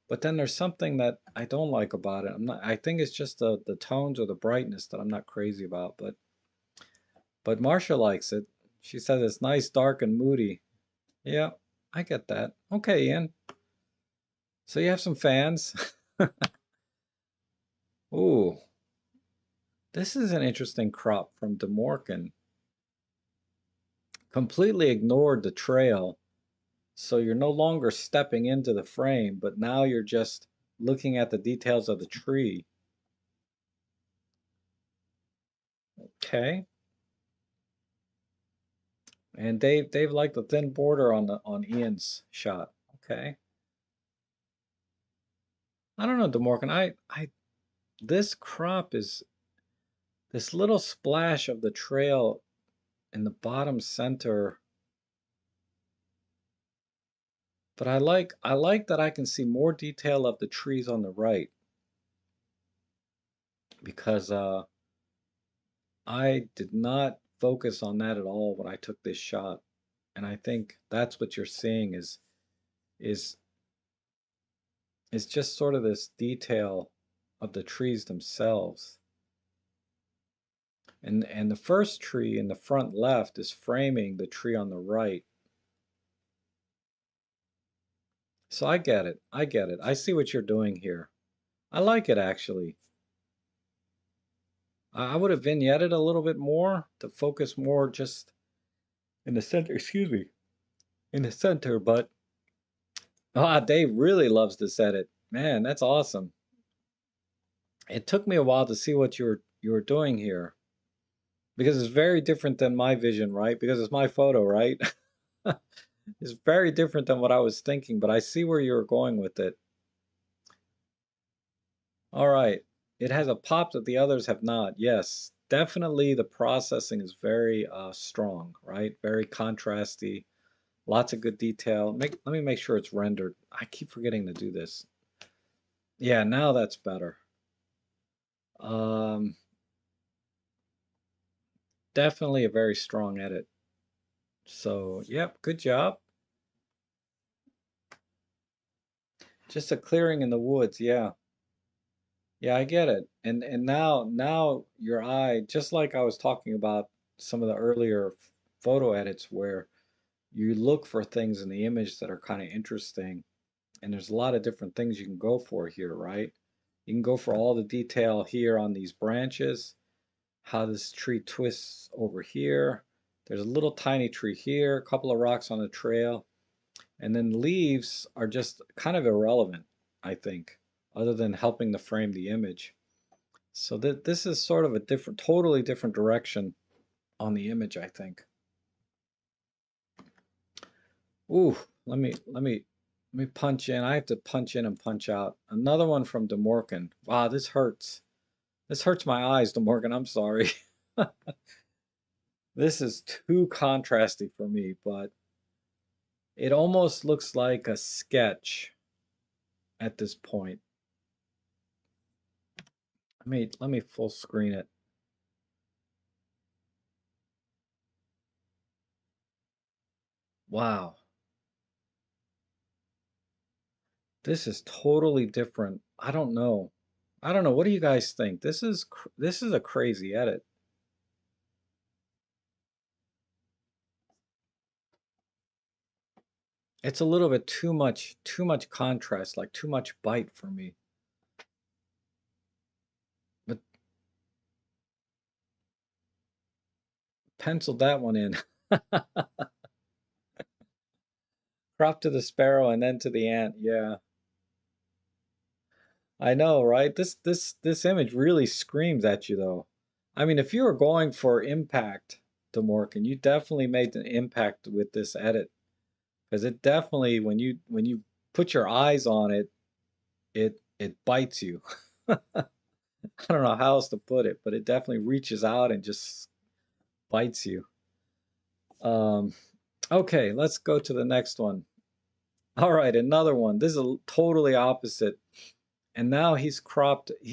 but then there's something that I don't like about it. I think it's just the tones or the brightness that I'm not crazy about. But Marsha likes it. She says it's nice, dark, and moody. Yeah, I get that. Okay, Ian. So you have some fans. Ooh, this is an interesting crop from De Morgan. Completely ignored the trail, so you're no longer stepping into the frame, but now you're just looking at the details of the tree. Okay. And Dave liked the thin border on the on Ian's shot. Okay. I don't know, DeMorgan. I this crop is this little splash of the trail in the bottom center, but I like that I can see more detail of the trees on the right because I did not focus on that at all when I took this shot. And I think that's what you're seeing is is just sort of this detail of the trees themselves. And the first tree in the front left is framing the tree on the right. So I get it. I get it. I see what you're doing here. I like it actually. I would have vignetted a little bit more to focus more just in the center, excuse me, in the center, but Dave really loves this edit. Man, that's awesome. It took me a while to see what you were doing here because it's very different than my vision, right? Because it's my photo, right? It's very different than what I was thinking, but I see where you're going with it. All right. It has a pop that the others have not. Yes, definitely the processing is very strong, right? Very contrasty. Lots of good detail. Let me make sure it's rendered. I keep forgetting to do this. Yeah, now that's better. Um, Definitely a very strong edit. So, yep, good job. Just a clearing in the woods, yeah. Yeah, I get it. And now your eye, just like I was talking about some of the earlier photo edits where you look for things in the image that are kind of interesting, and there's a lot of different things you can go for here, right? You can go for all the detail here on these branches, how this tree twists over here. There's a little tiny tree here, a couple of rocks on the trail, and then leaves are just kind of irrelevant, I think, other than helping to frame the image. So that this is sort of a different, totally different direction on the image, I think. Ooh, let me punch in. I have to punch in and punch out. Another one from De Morgan. Wow, this hurts. This hurts my eyes, De Morgan. I'm sorry. This is too contrasty for me, but it almost looks like a sketch at this point. Let me full screen it. Wow. This is totally different. I don't know. I don't know. What do you guys think? This is a crazy edit. It's a little bit too much contrast, like too much bite for me. But penciled that one in. Crop to the sparrow and then to the ant. Yeah. I know, right? This image really screams at you though. I mean, if you were going for impact, DeMorgan, you definitely made an impact with this edit. Because it definitely when you put your eyes on it, it bites you. I don't know how else to put it, but it definitely reaches out and just bites you. Um, okay, let's go to the next one. All right, another one. This is totally opposite. And now he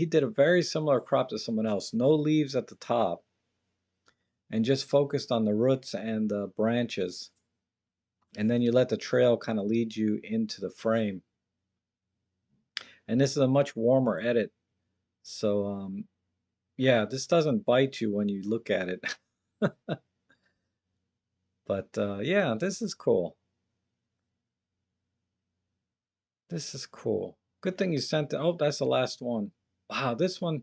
did a very similar crop to someone else. No leaves at the top and just focused on the roots and the branches. And then you let the trail kind of lead you into the frame. And this is a much warmer edit. So, yeah, this doesn't bite you when you look at it. But yeah, this is cool. This is cool. Good thing you sent it. Oh, that's the last one. Wow, this one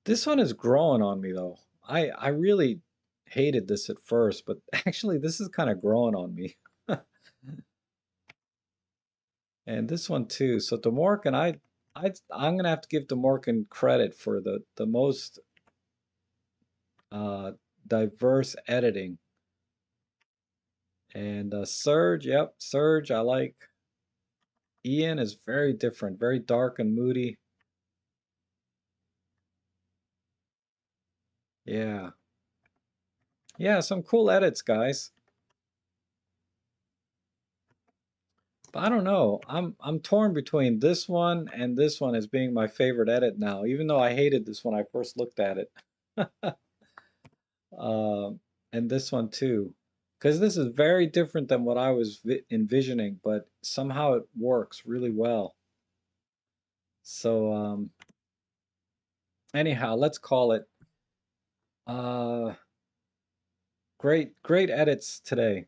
is growing on me though. I really hated this at first, but actually this is kind of growing on me. And this one too. So DeMorgan, I'm gonna have to give DeMorgan credit for the most uh, diverse editing. And Serge, yep, Serge, I like. Ian is very different, very dark and moody. Yeah, yeah, some cool edits, guys. But I don't know. I'm torn between this one and this one as being my favorite edit now, even though I hated this when I first looked at it. Um, and this one too, because this is very different than what I was envisioning, but somehow it works really well. So anyhow, let's call it uh, great edits today.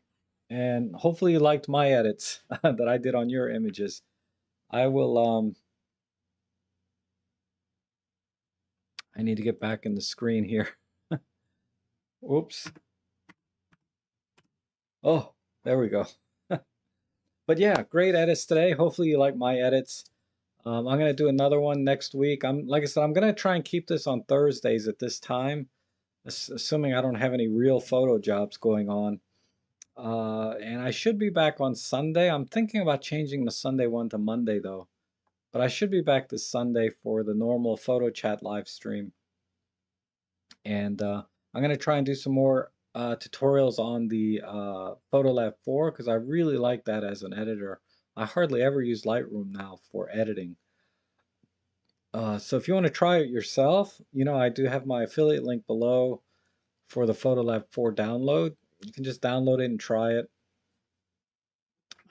And hopefully you liked my edits that I did on your images. I will I need to get back in the screen here. Oops. Oh, there we go. But yeah, great edits today. Hopefully you like my edits. I'm gonna do another one next week. Like I said, I'm gonna try and keep this on Thursdays at this time, assuming I don't have any real photo jobs going on. And I should be back on Sunday. I'm thinking about changing the Sunday one to Monday though. But I should be back this Sunday for the normal photo chat live stream. And I'm gonna try and do some more tutorials on the Photolab 4 because I really like that as an editor. I hardly ever use Lightroom now for editing. So if you want to try it yourself, I do have my affiliate link below for the Photolab 4 download. You can just download it and try it.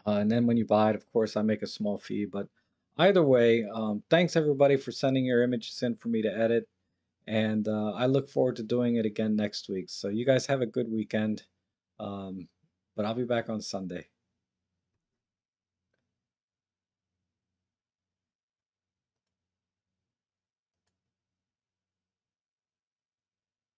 And then when you buy it, of course, I make a small fee. But either way, thanks everybody for sending your images in for me to edit. And I look forward to doing it again next week. So you guys have a good weekend. Um, but I'll be back on Sunday.